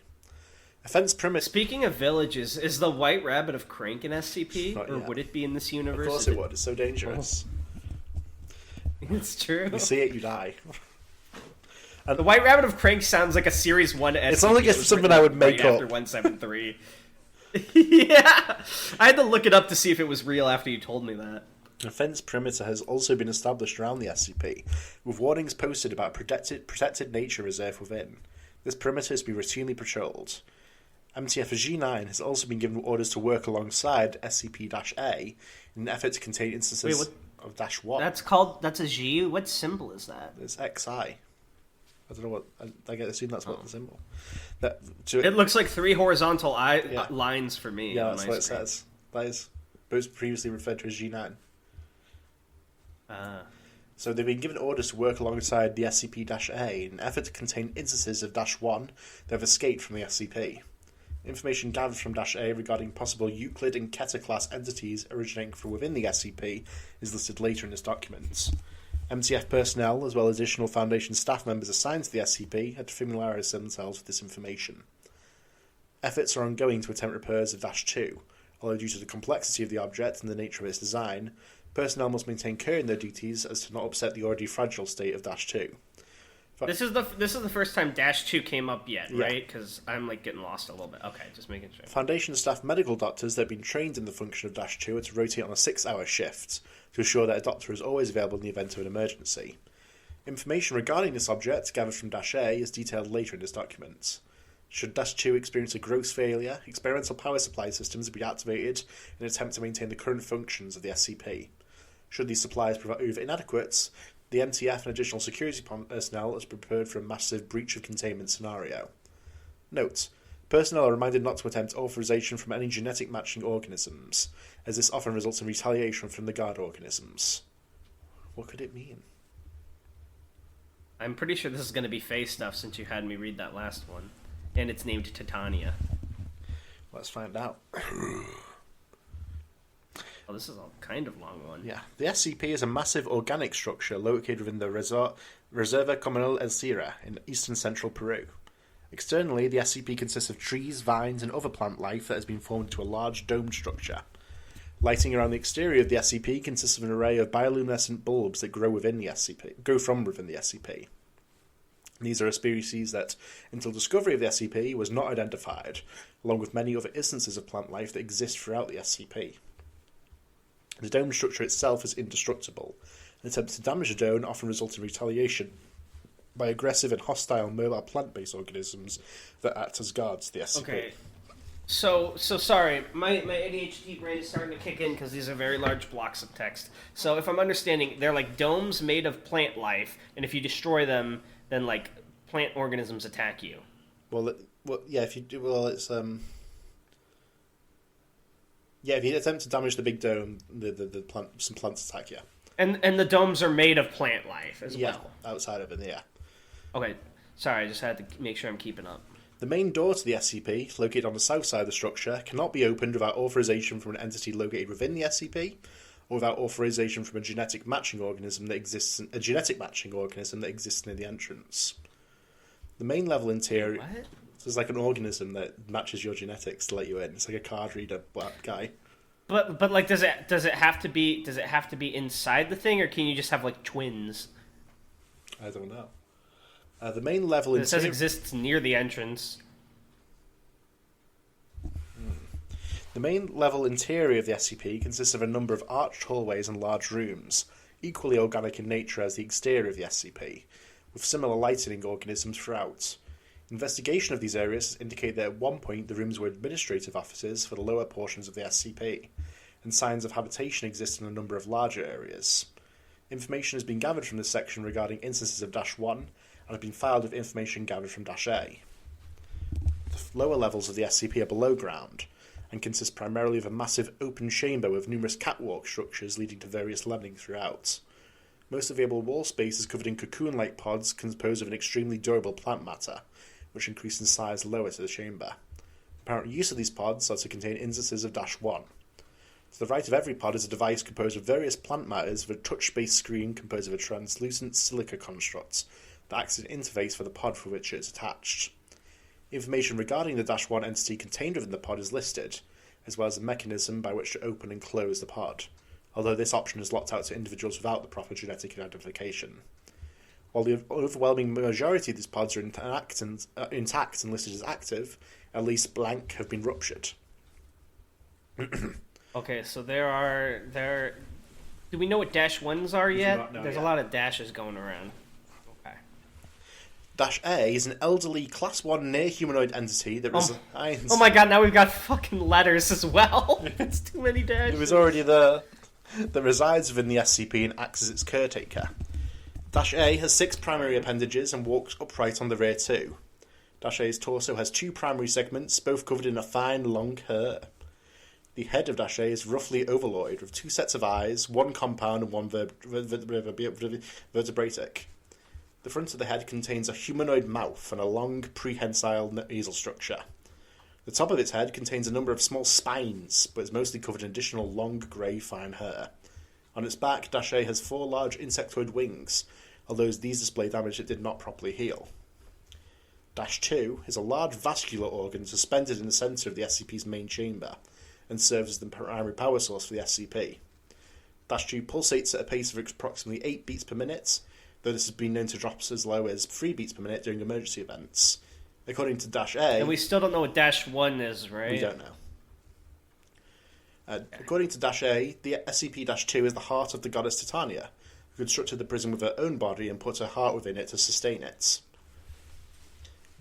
Offense premise... Speaking of villages, is the White Rabbit of Crank an SCP? Not or yet. would it be in this universe? Of course it would. It's so dangerous. It's true. You see it, you die. The White Rabbit of Crank sounds like a Series 1 SCP. It's not like it's something I would make right up. After 173. Yeah! I had to look it up to see if it was real after you told me that. A fence perimeter has also been established around the SCP, with warnings posted about protected nature reserve within. This perimeter is to be routinely patrolled. MTF-G9 has also been given orders to work alongside SCP-A in an effort to contain instances of -1. That's a G? What symbol is that? It's XI. I don't know what... I assume that's what the symbol... It looks like 3 horizontal lines for me. Yeah, that's what it says. That is both previously referred to as G9. So they've been given orders to work alongside the SCP-A in an effort to contain instances of -1 that have escaped from the SCP. Information gathered from -A regarding possible Euclid and Keter class entities originating from within the SCP is listed later in this document. MTF personnel, as well as additional Foundation staff members assigned to the SCP, had to familiarise themselves with this information. Efforts are ongoing to attempt repairs of -2, although due to the complexity of the object and the nature of its design, personnel must maintain care in their duties as to not upset the already fragile state of -2. This is the first time -2 came up yet, Yeah. right? Because I'm like getting lost a little bit. Okay, just making sure. Foundation staff medical doctors that have been trained in the function of -2 are to rotate on a 6-hour shift to ensure that a doctor is always available in the event of an emergency. Information regarding this object gathered from -A is detailed later in this document. Should -2 experience a gross failure, experimental power supply systems will be activated in an attempt to maintain the current functions of the SCP. Should these supplies prove inadequate, the MTF and additional security personnel is prepared for a massive breach of containment scenario. Note: personnel are reminded not to attempt authorization from any genetic matching organisms, as this often results in retaliation from the guard organisms. What could it mean? I'm pretty sure this is going to be Faye stuff since you had me read that last one. And it's named Titania. Let's find out. Oh, this is a kind of long one. Yeah. The SCP is a massive organic structure located within the Reserva Comunal El Sierra in eastern central Peru. Externally, the SCP consists of trees, vines, and other plant life that has been formed into a large domed structure. Lighting around the exterior of the SCP consists of an array of bioluminescent bulbs that grow from within the SCP. These are a species that, until discovery of the SCP, was not identified, along with many other instances of plant life that exist throughout the SCP. The dome structure itself is indestructible, and attempts to damage the dome often result in retaliation by aggressive and hostile mobile plant-based organisms that act as guards to the SCP. Okay. So sorry, my ADHD brain is starting to kick in because these are very large blocks of text. So if I'm understanding, they're like domes made of plant life, and if you destroy them, then like plant organisms attack you. Yeah, if you do, it's yeah, if you attempt to damage the big dome, some plants attack you. And the domes are made of plant life as well. Yeah, outside of it, yeah. Okay, sorry, I just had to make sure I'm keeping up. The main door to the SCP, located on the south side of the structure, cannot be opened without authorization from an entity located within the SCP, or without authorization from a genetic matching organism that exists near the entrance. The main level interior. What? So there's like an organism that matches your genetics to let you in. It's like a card reader guy. But like, does it have to be inside the thing, or can you just have like twins? I don't know. The main level It says exists near the entrance. The main level interior of the SCP consists of a number of arched hallways and large rooms, equally organic in nature as the exterior of the SCP, with similar lighting organisms throughout. Investigation of these areas indicate that at one point the rooms were administrative offices for the lower portions of the SCP, and signs of habitation exist in a number of larger areas. Information has been gathered from this section regarding instances of -1, and have been filed with information gathered from -A. The lower levels of the SCP are below ground, and consist primarily of a massive open chamber with numerous catwalk structures leading to various landings throughout. Most available wall space is covered in cocoon-like pods composed of an extremely durable plant matter, which increase in size lower to the chamber. Apparent use of these pods are to contain instances of -1. To the right of every pod is a device composed of various plant matters with a touch-based screen composed of a translucent silica construct that acts as an interface for the pod for which it is attached. Information regarding the -1 entity contained within the pod is listed, as well as the mechanism by which to open and close the pod, although this option is locked out to individuals without the proper genetic identification. While the overwhelming majority of these pods are intact and listed as active, at least blank have been ruptured. Okay, so do we know what -1s are yet? There's a lot of dashes going around. Okay. -A is an elderly Class 1 near-humanoid entity that resides... Oh my god, now we've got fucking letters as well. It's too many dashes. It was already there. That resides within the SCP and acts as its caretaker. -A has 6 primary appendages and walks upright on the rear too. -A's torso has 2 primary segments, both covered in a fine, long hair. The head of -A is roughly ovalloid, with 2 sets of eyes, 1 compound and 1 vertebratic. The front of the head contains a humanoid mouth and a long, prehensile nasal structure. The top of its head contains a number of small spines, but is mostly covered in additional long, grey, fine hair. On its back, -A has 4 large insectoid wings, although these display damage that did not properly heal. -2 is a large vascular organ suspended in the centre of the SCP's main chamber, and serves as the primary power source for the SCP. -2 pulsates at a pace of approximately 8 beats per minute, though this has been known to drop as low as 3 beats per minute during emergency events. According to -A... And we still don't know what -1 is, right? We don't know. According to -A, the SCP-2 is the heart of the goddess Titania, who constructed the prison with her own body and put her heart within it to sustain it.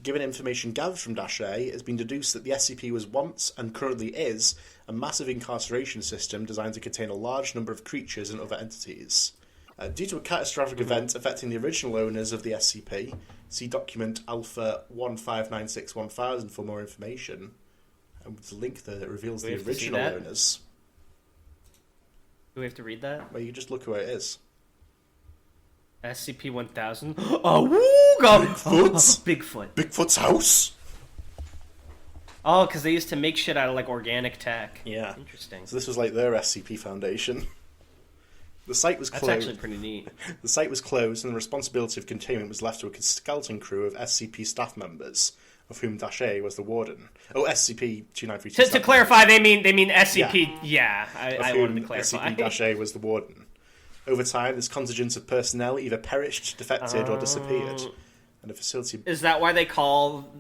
Given information gathered from -A, it has been deduced that the SCP was once, and currently is, a massive incarceration system designed to contain a large number of creatures and other entities. Due to a catastrophic event affecting the original owners of the SCP, see document Alpha 1596-1000 for more information. And with the link there that reveals the original owners. Do we have to read that? Well, you just look where it is. SCP-1000? Oh, woo! God. Bigfoot? Bigfoot. Bigfoot's house? Oh, because they used to make shit out of, like, organic tech. Yeah. Interesting. So this was, like, their SCP Foundation. The site was closed. That's actually pretty neat. The site was closed, and the responsibility of containment was left to a skeleton crew of SCP staff members, of whom -A was the warden. Oh, SCP-2932. To clarify, they mean SCP. Yeah, I wanted to clarify. SCP-A was the warden. Over time, this contingent of personnel either perished, defected, or disappeared, and the facility. Is that why they call?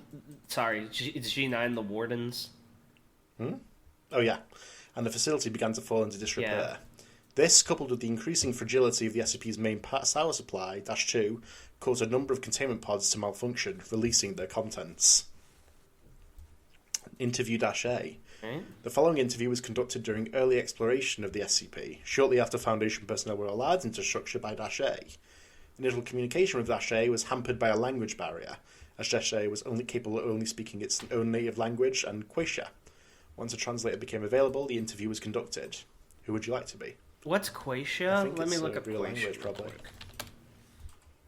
Sorry, G9 the wardens? Oh yeah, and the facility began to fall into disrepair. Yeah. This, coupled with the increasing fragility of the SCP's main power supply, -2, caused a number of containment pods to malfunction, releasing their contents. Interview -A. The following interview was conducted during early exploration of the SCP, shortly after Foundation personnel were allowed into structure by -A. Initial communication with -A was hampered by a language barrier, as -A was only capable of only speaking its own native language and Quechua. Once a translator became available, the interview was conducted. Who would you like to be? What's Quechua? Let me look up real Quechua. Language, probably.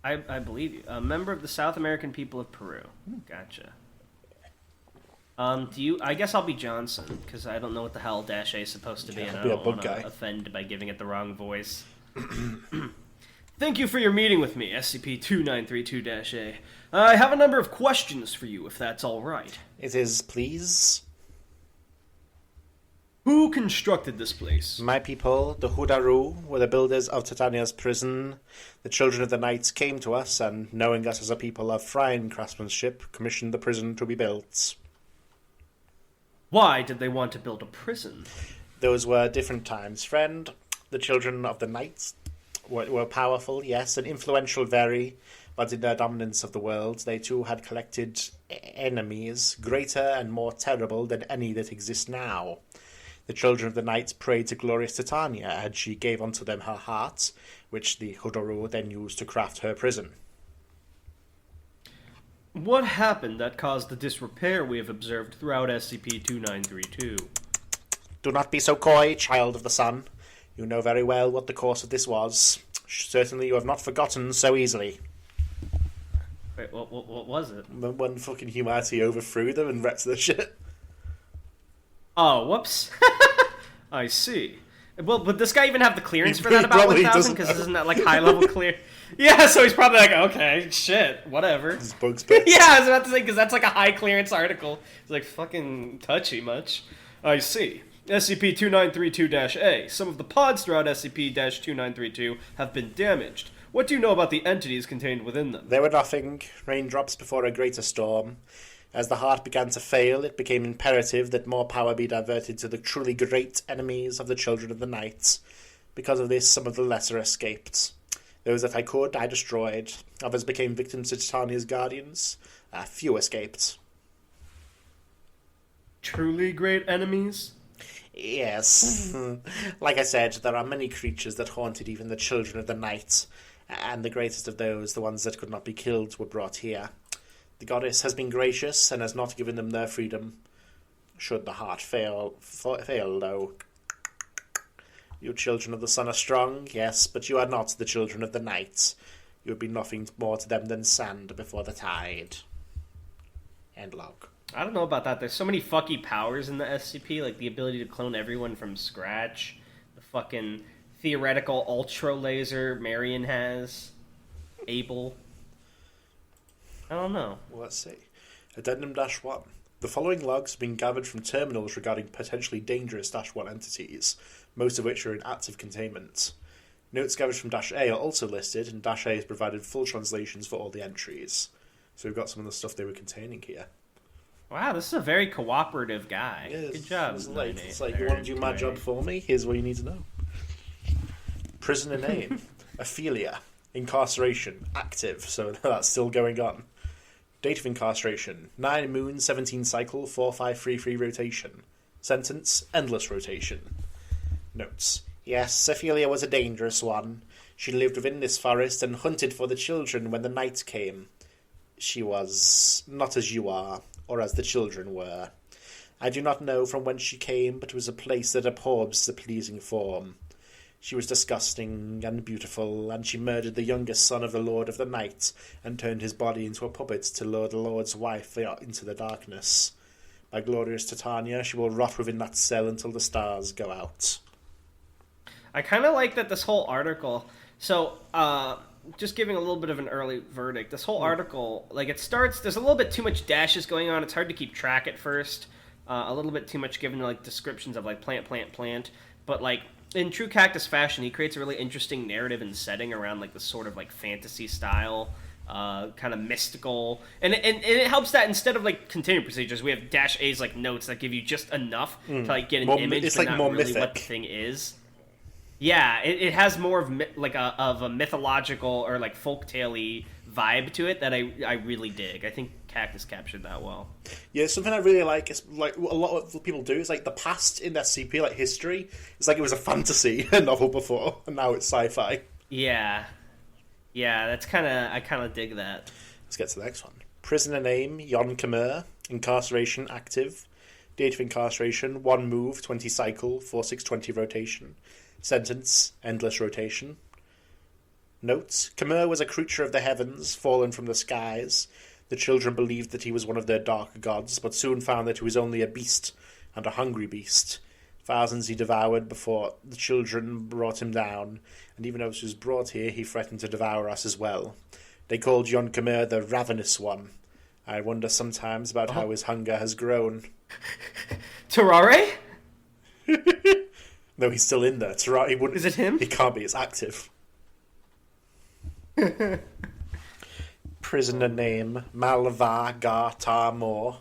I believe you. A member of the South American people of Peru. Gotcha. I guess I'll be Johnson, because I don't know what the hell -A is supposed to be, and I don't want to offend by giving it the wrong voice. Thank you for your meeting with me, SCP-2932-A. I have a number of questions for you, if that's all right. It is, please. Who constructed this place? My people, the Hudaru, were the builders of Titania's prison. The Children of the Night came to us, and knowing us as a people of fine craftsmanship, commissioned the prison to be built. Why did they want to build a prison? Those were different times, friend. The Children of the Night were powerful, yes, and influential very, but in their dominance of the world, they too had collected enemies, greater and more terrible than any that exist now. The Children of the Night prayed to glorious Titania, and she gave unto them her heart, which the Hudaru then used to craft her prison. What happened that caused the disrepair we have observed throughout SCP-2932? Do not be so coy, child of the sun. You know very well what the course of this was. Certainly you have not forgotten so easily. Wait, what was it? When fucking humanity overthrew them and wrecked their shit. Oh, whoops. I see. Well, would this guy even have the clearance for that about 1000? Because isn't that like high-level clear? Yeah, so he's probably like, okay, shit, whatever. Bugs bits. Yeah, I was about to say, because that's like a high-clearance article. It's like fucking touchy much. I see. SCP-2932-A. Some of the pods throughout SCP-2932 have been damaged. What do you know about the entities contained within them? They were nothing. Raindrops before a greater storm. As the heart began to fail, it became imperative that more power be diverted to the truly great enemies of the Children of the Night. Because of this, some of the lesser escaped. Those that I could, I destroyed. Others became victims to Titania's guardians. Few escaped. Truly great enemies? Yes. Like I said, there are many creatures that haunted even the Children of the Night, and the greatest of those, the ones that could not be killed, were brought here. The goddess has been gracious and has not given them their freedom. Should the heart fail though. You Children of the Sun are strong, yes, but you are not the Children of the Night. You would be nothing more to them than sand before the tide. End log. I don't know about that. There's so many fucky powers in the SCP, like the ability to clone everyone from scratch, the fucking theoretical ultra laser Marion has, Abel. I don't know. Well, let's see. Addendum -1. The following logs have been gathered from terminals regarding potentially dangerous -1 entities, most of which are in active containment. Notes gathered from Dash A are also listed, and Dash A has provided full translations for all the entries. So we've got some of the stuff they were containing here. Wow, this is a very cooperative guy. Yeah, Good job. It's like you want to do my job for me? Here's what you need to know. Prisoner name, Ophelia. Incarceration, active, so that's still going on. Date of incarceration, 9 moon, 17 cycle, 4533 rotation. Sentence, endless rotation. Notes. Yes, Ophelia was a dangerous one. She lived within this forest and hunted for the children when the night came. She was not as you are, or as the children were. I do not know from whence she came, but it was a place that abhors the pleasing form. She was disgusting and beautiful, and she murdered the youngest son of the Lord of the Night, and turned his body into a puppet to lure the Lord's wife into the darkness. By glorious Titania, she will rot within that cell until the stars go out. I kind of like that this whole article... So, just giving a little bit of an early verdict. This whole article, like, it starts... There's a little bit too much dashes going on. It's hard to keep track at first. A little bit too much given, like, descriptions of, like, plant. But, like, in true Cactus fashion, he creates a really interesting narrative and setting around, like, this sort of, like, fantasy style, kind of mystical. And it helps that instead of, like, continuing procedures, we have Dash A's, like, notes that give you just enough to, like, get an image, it's but like not more really mythic. what the thing is. Yeah, it has more of a mythological or like folktale-y vibe to it that I really dig. I think Cactus captured that well. Yeah, something I really like is like what a lot of people do is like the past in SCP, like history. It's like it was a fantasy novel before, and now it's sci-fi. Yeah, I kind of dig that. Let's get to the next one. Prisoner name Yon Khmer. Incarceration active. Date of incarceration 1 move 20 cycle 4620 rotation. Sentence, endless rotation. Notes. Khmer was a creature of the heavens, fallen from the skies. The children believed that he was one of their dark gods, but soon found that he was only a beast, and a hungry beast. Thousands he devoured before the children brought him down, and even as he was brought here, he threatened to devour us as well. They called Yon Khmer the Ravenous One. I wonder sometimes about how his hunger has grown. Terrare? No, he's still in there. He wouldn't. Is it him? He can't be. It's active. Prisoner name Malva Gar Tamor.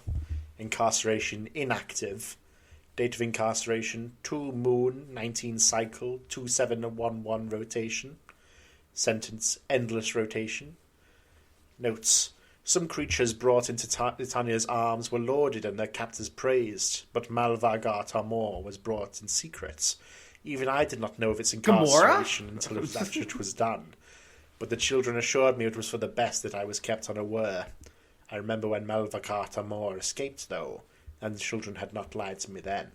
Incarceration inactive. Date of incarceration 2 moon 19 cycle 2711 rotation. Sentence endless rotation. Notes. Some creatures brought into Titania's arms were lauded and their captors praised, but Malvagar Tamor was brought in secret. Even I did not know of its incarceration until after it was done. But the children assured me it was for the best that I was kept unaware. I remember when Malvagar Tamor escaped, though, and the children had not lied to me then.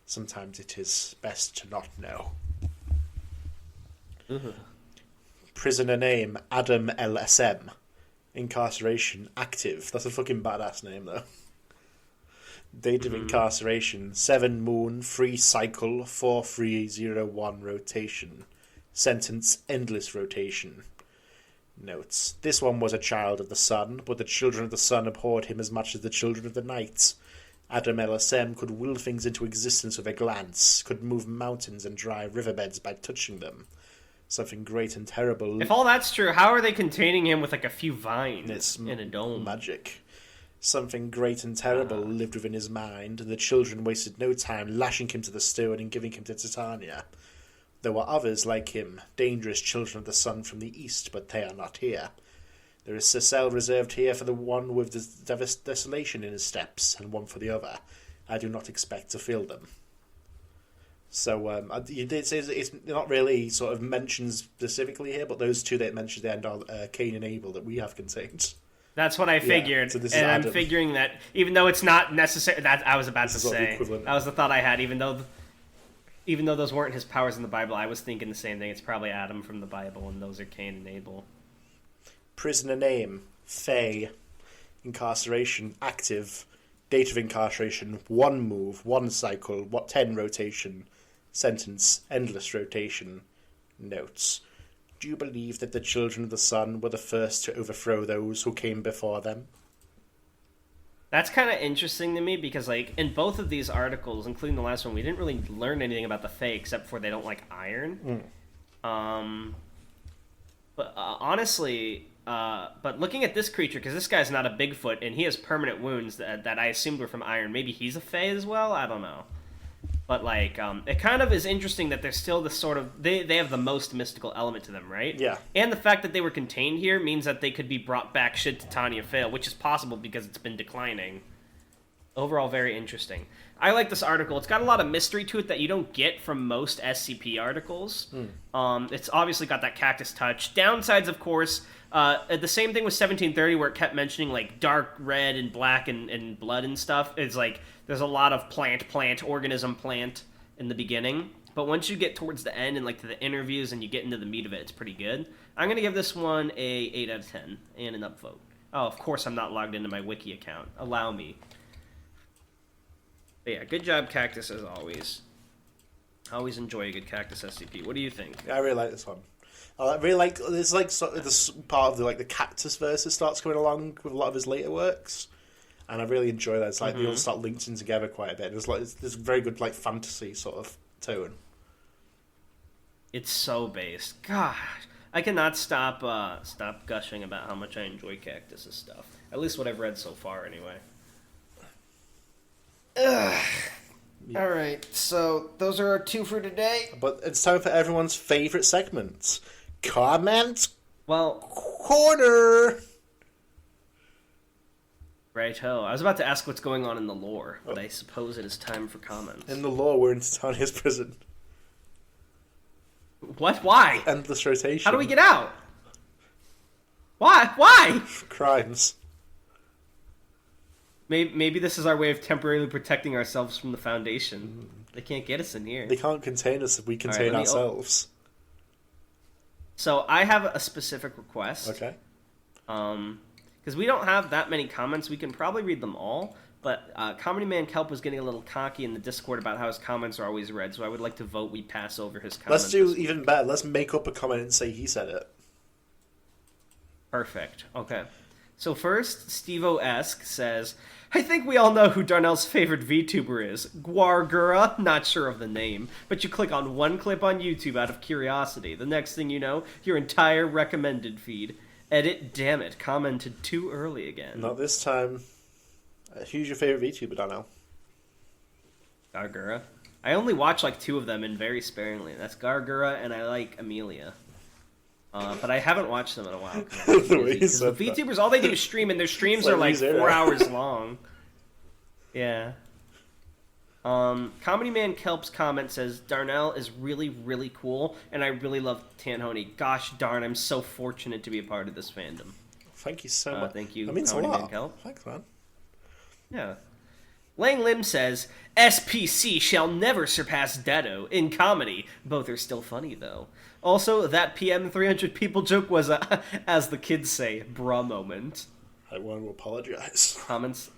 Sometimes it is best to not know. Prisoner name Adam LSM. Incarceration active. That's a fucking badass name, though. Date of incarceration 7 moon 3 cycle 4301 rotation. Sentence endless rotation. Notes. This one was a child of the sun, but the children of the sun abhorred him as much as the children of the night. Adam LSM could will things into existence with a glance, could move mountains and dry riverbeds by touching them. Something great and terrible. If all that's true, how are they containing him with like a few vines in a dome? Magic. Something great and terrible lived within his mind, and the children wasted no time lashing him to the stone and giving him to Titania. There were others like him, dangerous children of the sun from the east, but they are not here. There is a cell reserved here for the one with the desolation in his steps, and one for the other. I do not expect to fill them. So, you did say it's not really sort of mentioned specifically here, but those two that it mentions at the end are Cain and Abel that we have contained. That's what I figured, so and I'm figuring that even though it's not necessary, that I was about to say, that was the thought I had. Even though those weren't his powers in the Bible, I was thinking the same thing. It's probably Adam from the Bible, and those are Cain and Abel. Prisoner name Faye. Incarceration active. Date of incarceration 1 move 1 cycle 10 rotation. Sentence endless rotation. Notes. Do you believe that the children of the sun were the first to overthrow those who came before them? That's kind of interesting to me because, like, in both of these articles, including the last one, we didn't really learn anything about the Fae except for they don't like iron. But honestly, but looking at this creature, because this guy's not a Bigfoot, and he has permanent wounds that I assumed were from iron. Maybe he's a Fae as well? I don't know. But, like, it kind of is interesting that they're still the sort of... They have the most mystical element to them, right? Yeah. And the fact that they were contained here means that they could be brought back should Titania fail, which is possible because it's been declining. Overall, very interesting. I like this article. It's got a lot of mystery to it that you don't get from most SCP articles. It's obviously got that cactus touch. Downsides, of course, the same thing with 1730 where it kept mentioning, like, dark red and black and blood and stuff. It's like, there's a lot of organism plant in the beginning. But once you get towards the end and, like, to the interviews and you get into the meat of it, it's pretty good. I'm going to give this one a 8 out of 10 and an upvote. Oh, of course I'm not logged into my wiki account. Allow me. But yeah, good job, Cactus, as always. Always enjoy a good Cactus SCP. What do you think? Yeah, I really like this one. I really like. There's like sort of this part of the Cactus verse that starts coming along with a lot of his later works, and I really enjoy that. It's like they all start linked in together quite a bit. There's very good like fantasy sort of tone. It's so based. Gosh, I cannot stop gushing about how much I enjoy Cactus's stuff. At least what I've read so far, anyway. Ugh. Yeah. All right, so those are our 2 for today. But it's time for everyone's favourite segment, Comment Corner. Right-ho. I was about to ask what's going on in the lore, but I suppose it is time for comments. In the lore, we're in Titania's prison. What? Why? Endless rotation. How do we get out? Why? Crimes. Maybe this is our way of temporarily protecting ourselves from the Foundation. They can't get us in here. They can't contain us if we contain ourselves. So I have a specific request. Okay. Because we don't have that many comments. We can probably read them all. But Comedy Man Kelp was getting a little cocky in the Discord about how his comments are always read. So I would like to vote we pass over his comments. Let's do even better. Let's make up a comment and say he said it. Perfect. Okay. So first, Steve-O-esque says, I think we all know who Darnell's favorite VTuber is. Gwargura, not sure of the name, but you click on one clip on YouTube out of curiosity. The next thing you know, your entire recommended feed. Edit, damn it, commented too early again. Not this time. Who's your favorite VTuber, Darnell? Gargura. I only watch like 2 of them and very sparingly. That's Gargura and I like Amelia. But I haven't watched them in a while. Because the VTubers, all they do is stream, and their streams are like 4 hours long. Yeah. Comedy Man Kelp's comment says, Darnell is really, really cool, and I really love Tanhony. Gosh darn, I'm so fortunate to be a part of this fandom. Thank you so much. Thank you, that means Comedy a lot. Man Kelp. Thanks, man. Yeah. LangLin says, SPC shall never surpass Dedo in comedy. Both are still funny, though. Also, that PM 300 people joke was a, as the kids say, bruh moment. I want to apologize. Comments?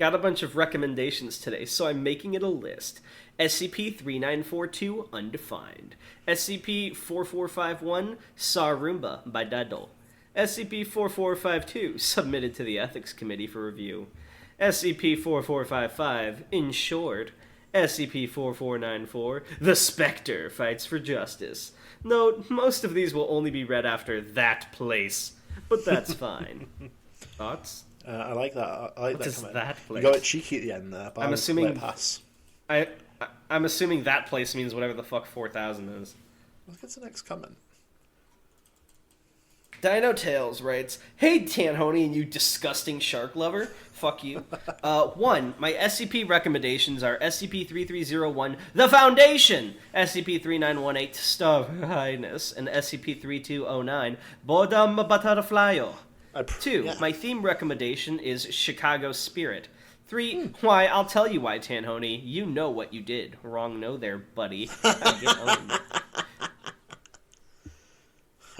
Got a bunch of recommendations today, so I'm making it a list. SCP-3942, Undefined. SCP-4451, Sarumba by Dado. SCP-4452, submitted to the Ethics Committee for review. SCP-4455, Insured. SCP-4494, The Spectre Fights for Justice. Note, most of these will only be read after that place, but that's fine. Thoughts? I like that. I like what that is comment. that place? You got it cheeky at the end there, but I'm assuming let it pass. I'm assuming that place means whatever the fuck 4000 is. Let's get to the next comment. Dino Tales writes, Hey Tanhony and you disgusting shark lover. Fuck you. 1. My SCP recommendations are SCP-3301, The Foundation, SCP-3918, Star Her Highness, and SCP-3209, Bodam Butterflyo. 2. My theme recommendation is Chicago Spirit. 3. Why, I'll tell you why, Tanhony. You know what you did. Wrong no there, buddy.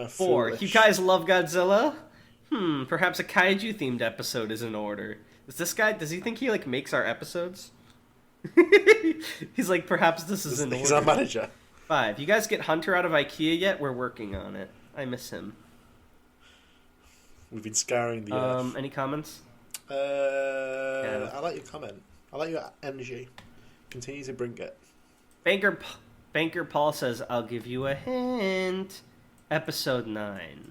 4. You guys love Godzilla? Perhaps a kaiju-themed episode is in order. Does he think he, like, makes our episodes? He's like, perhaps this is in order. He's our manager. 5. You guys get Hunter out of IKEA yet? We're working on it. I miss him. We've been scouring the earth. Any comments? I like your comment. I like your energy. Continue to bring it. Banker Paul says, I'll give you a hint. Episode 9.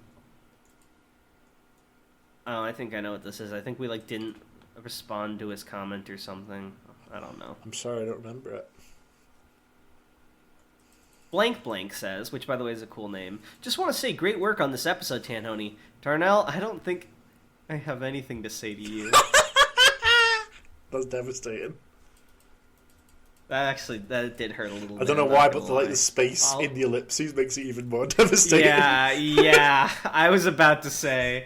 Oh, I think I know what this is. I think we, didn't respond to his comment or something. I don't know. I'm sorry, I don't remember it. Blank Blank says, which, by the way, is a cool name, just want to say great work on this episode, Tanhony. Darnell, I don't think I have anything to say to you. That's devastating. That did hurt a little bit. I don't know why, but the space in the ellipses makes it even more devastating. Yeah. I was about to say.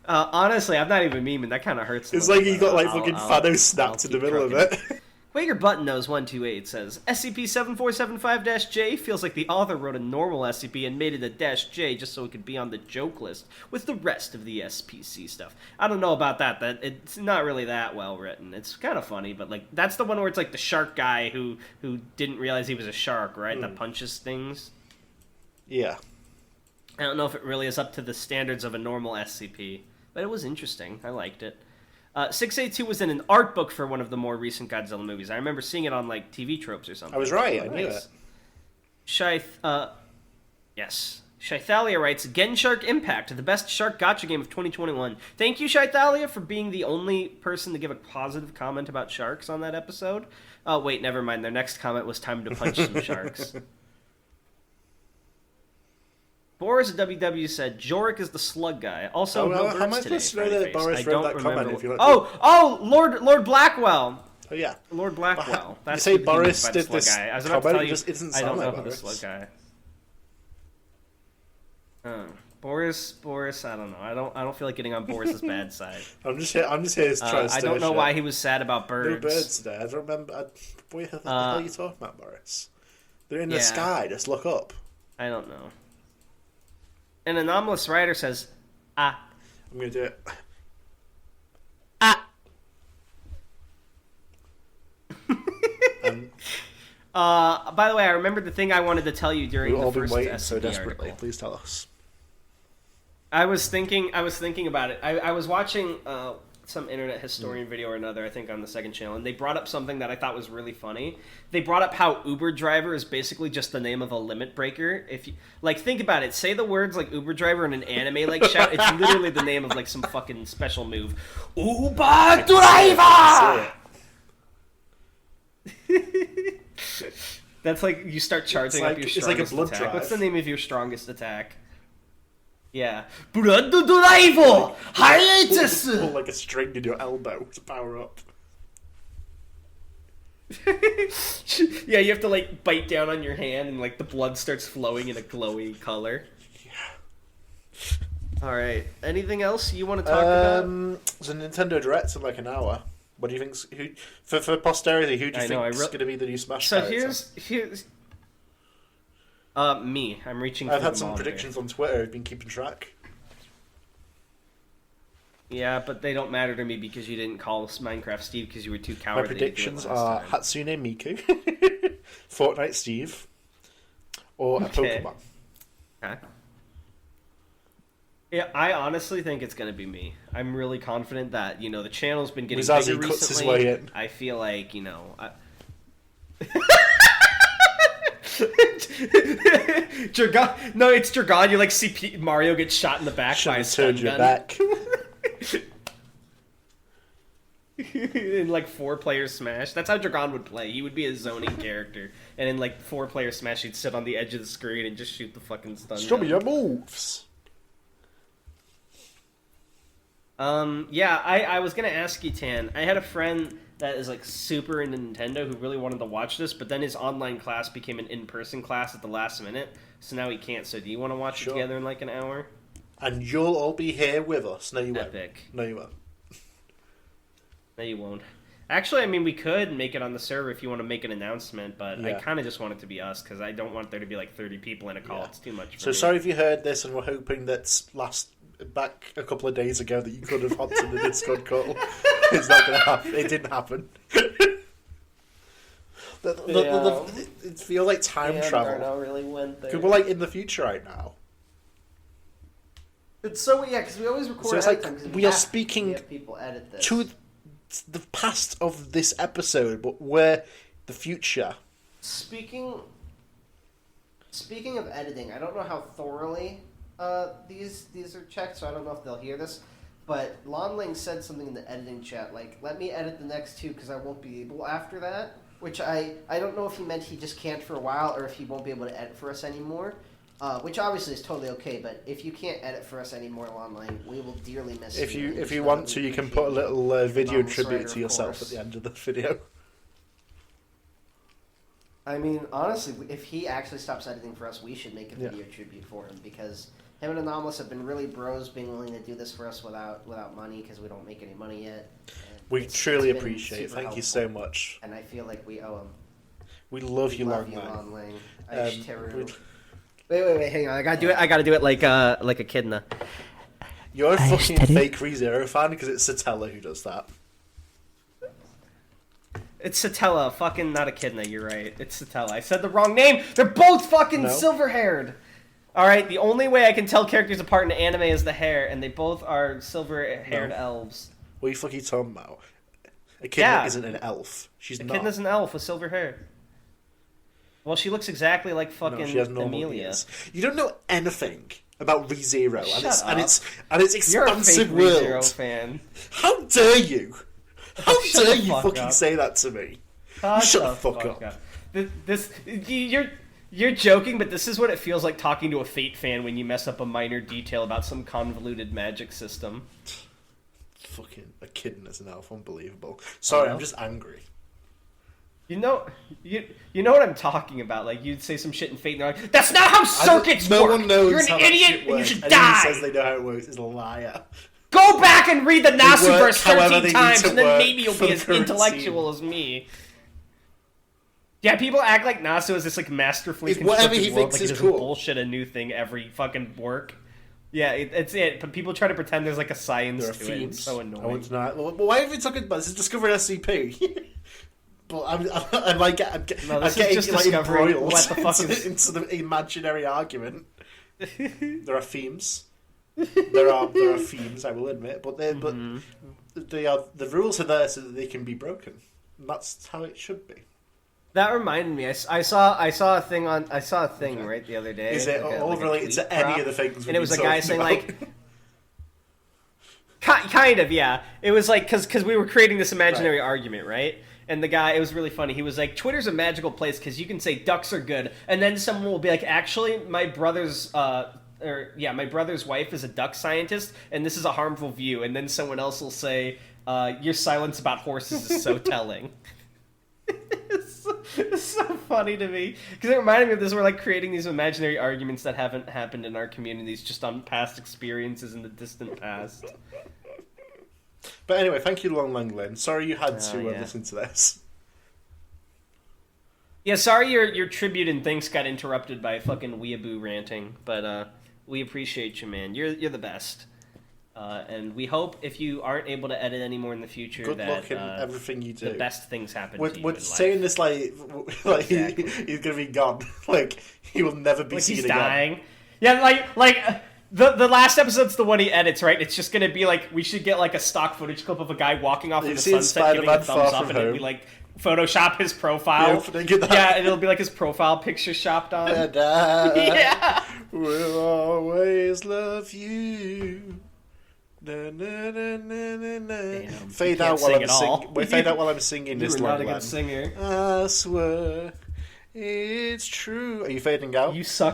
Honestly, I'm not even memeing. That kind of hurts. It's like you got fucking Thanos snapped in the middle of it. Quaker Button Nose 128 says SCP-7475-J feels like the author wrote a normal SCP and made it a -J just so it could be on the joke list with the rest of the SPC stuff. I don't know about that. That it's not really that well written. It's kind of funny, but that's the one where it's the shark guy who didn't realize he was a shark, right? That punches things. Yeah. I don't know if it really is up to the standards of a normal SCP, but it was interesting. I liked it. 682 was in an art book for one of the more recent Godzilla movies. I remember seeing it on TV tropes or something. I was right. I knew it. Yes. Shythalia writes, Genshark Impact, the best shark gacha game of 2021. Thank you, Shythalia, for being the only person to give a positive comment about sharks on that episode. Oh, wait, never mind. Their next comment was time to punch some sharks. Boris WW said, Jorik is the slug guy. Also, no how am I today. supposed to know that Boris wrote that comment if you like? Lord Blackwell. Oh, yeah. Lord Blackwell. You say Boris did this guy. I was about to tell you, just isn't I don't know like who the slug guy. Boris, I don't know. I don't feel like getting on Boris's bad side. I'm just here to try to I don't know why he was sad about birds. No birds today. I don't remember. What the hell are you talking about, Boris? They're in the sky. Just look up. I don't know. An anomalous writer says, I'm going to do it. By the way, I remembered the thing I wanted to tell you during the first We've all been waiting SCP so desperately. article. Please tell us. I was thinking about it. I was watching some internet historian video or another, I think on the second channel, and they brought up something that I thought was really funny. They brought up how Uber driver is basically just the name of a limit breaker. If you think about it, say the words like Uber driver in an anime shout. It's literally the name of some fucking special move. Uber driver. That's you start charging up your strongest it's like a blood attack. drive. What's the name of your strongest attack? Yeah. Blood driver! Hiatus! Pull like a string in your elbow to power up. Yeah, you have to bite down on your hand and the blood starts flowing in a glowy color. Yeah. Alright. Anything else you want to talk about? There's a Nintendo Direct in an hour. What do you think? For posterity, who do you think is going to be the new Smash character? Here's me. I'm reaching. I've had some predictions on Twitter. I've been keeping track. Yeah, but they don't matter to me because you didn't call Minecraft Steve because you were too cowardly. My predictions are Hatsune Miku, Fortnite Steve, or a Pokemon. Okay. Yeah, I honestly think it's going to be me. I'm really confident that, the channel's been getting bigger recently. Cuts his way in. I feel like, Dragon. No, it's Dragon. You see Mario get shot in the back by a stun gun. Back. In 4-player Smash. That's how Dragon would play. He would be a zoning character. And in 4-player Smash, he'd sit on the edge of the screen and just shoot the fucking stun gun. Show me your moves. Yeah, I was gonna ask you, Tan. I had a friend that is super into Nintendo who really wanted to watch this, but then his online class became an in-person class at the last minute, so now he can't. So do you want to watch it together in an hour? And you'll all be here with us. No, you won't. Epic. No, you won't. No, you won't. Actually, I mean, we could make it on the server if you want to make an announcement, but I kind of just want it to be us, because I don't want there to be 30 people in a call. Yeah. It's too much for me. Sorry if you heard this, and we're hoping that back a couple of days ago that you could have hopped in the Discord call. It's not going to happen. It didn't happen. It feels like time travel. Darnell really went there. We're in the future right now. It's so because we always record. So it's we are speaking people edit this. To the past of this episode, but we're the future. Speaking Speaking of editing, I don't know how thoroughly these are checked, so I don't know if they'll hear this. But LonLang said something in the editing chat, like, let me edit the next 2 because I won't be able after that. Which I don't know if he meant he just can't for a while or if he won't be able to edit for us anymore. Which obviously is totally okay, but if you can't edit for us anymore, LonLang, we will dearly miss you. If you want to, you can put a little video tribute to yourself at the end of the video. I mean, honestly, if he actually stops editing for us, we should make a video tribute for him, because him and Anomalous have been really bros being willing to do this for us without money, because we don't make any money yet. We truly appreciate it. Thank you so much. And I feel like we owe him. We love you, LonLang. Wait, hang on. I gotta do it like a kidna. You're a fucking fake ReZero fan because it's Satella who does that. It's Satella, fucking not Echidna, you're right. It's Satella. I said the wrong name! They're both fucking silver-haired! Alright, the only way I can tell characters apart in anime is the hair, and they both are silver-haired elves. What are you fucking talking about? Echidna isn't an elf. She's not. Echidna's an elf with silver hair. Well, she looks exactly like fucking she has Amelia. Ears. You don't know anything about ReZero and its expansive You're a fake world. ReZero fan. How dare you? How dare you fucking up. say that to me? Shut the fuck up. You're joking, but this is what it feels like talking to a Fate fan when you mess up a minor detail about some convoluted magic system. Fucking Echidna as an elf, unbelievable. Sorry, I'm just angry. You know what I'm talking about. Like, you'd say some shit in Fate, and they're like, "That's not how circuits work. No one knows. You're an idiot, and you should die." Anyone who says they know how it works is a liar. Go back and read the Nasuverse 13 times, and then maybe you'll be as intellectual as me. Yeah, people act like Nasu is this like masterfully whatever he world, thinks like is he cool. Bullshit a new thing every fucking work. Yeah, it's it. But people try to pretend there's like a science to it. It's so annoying. I want to know. Well, why are we talking about this? Is discovering SCP? But I'm getting just like discovering embroiled what the fuck is... into the imaginary argument. There are themes. There are themes, I will admit, but the rules are there so that they can be broken. And that's how it should be. That reminded me. I saw a thing right the other day. Is it all related to any of the things? And it was a guy saying like, kind of, yeah. It was like because we were creating this imaginary argument, right? And the guy, it was really funny. He was like, Twitter's a magical place because you can say ducks are good, and then someone will be like, actually, my brother's wife is a duck scientist, and this is a harmful view. And then someone else will say, your silence about horses is so telling. It's so funny to me because it reminded me of this. We're like creating these imaginary arguments that haven't happened in our communities, just on past experiences in the distant past. But anyway, thank you, LonLangLin. Sorry you had to listen to this. Yeah, sorry your tribute and thanks got interrupted by fucking weeaboo ranting, but we appreciate you, man. You're the best. And we hope if you aren't able to edit anymore in the future, good luck in everything you do. The best things happen to you. We're saying this like exactly. He's gonna be gone. Like he will never be seen again. He's dying. Yeah, like the last episode's the one he edits, right? It's just gonna be like we should get like a stock footage clip of a guy walking off in the sunset, giving a thumbs up, and it'd be like Photoshop his profile. Yeah, and it'll be like his profile picture shopped on. Yeah. We'll always love you. Na, na, na, na, na, na. Damn, fade out while I'm singing. Fade out while I'm singing this. You're not a good singer. I swear it's true. Are you fading out? You suck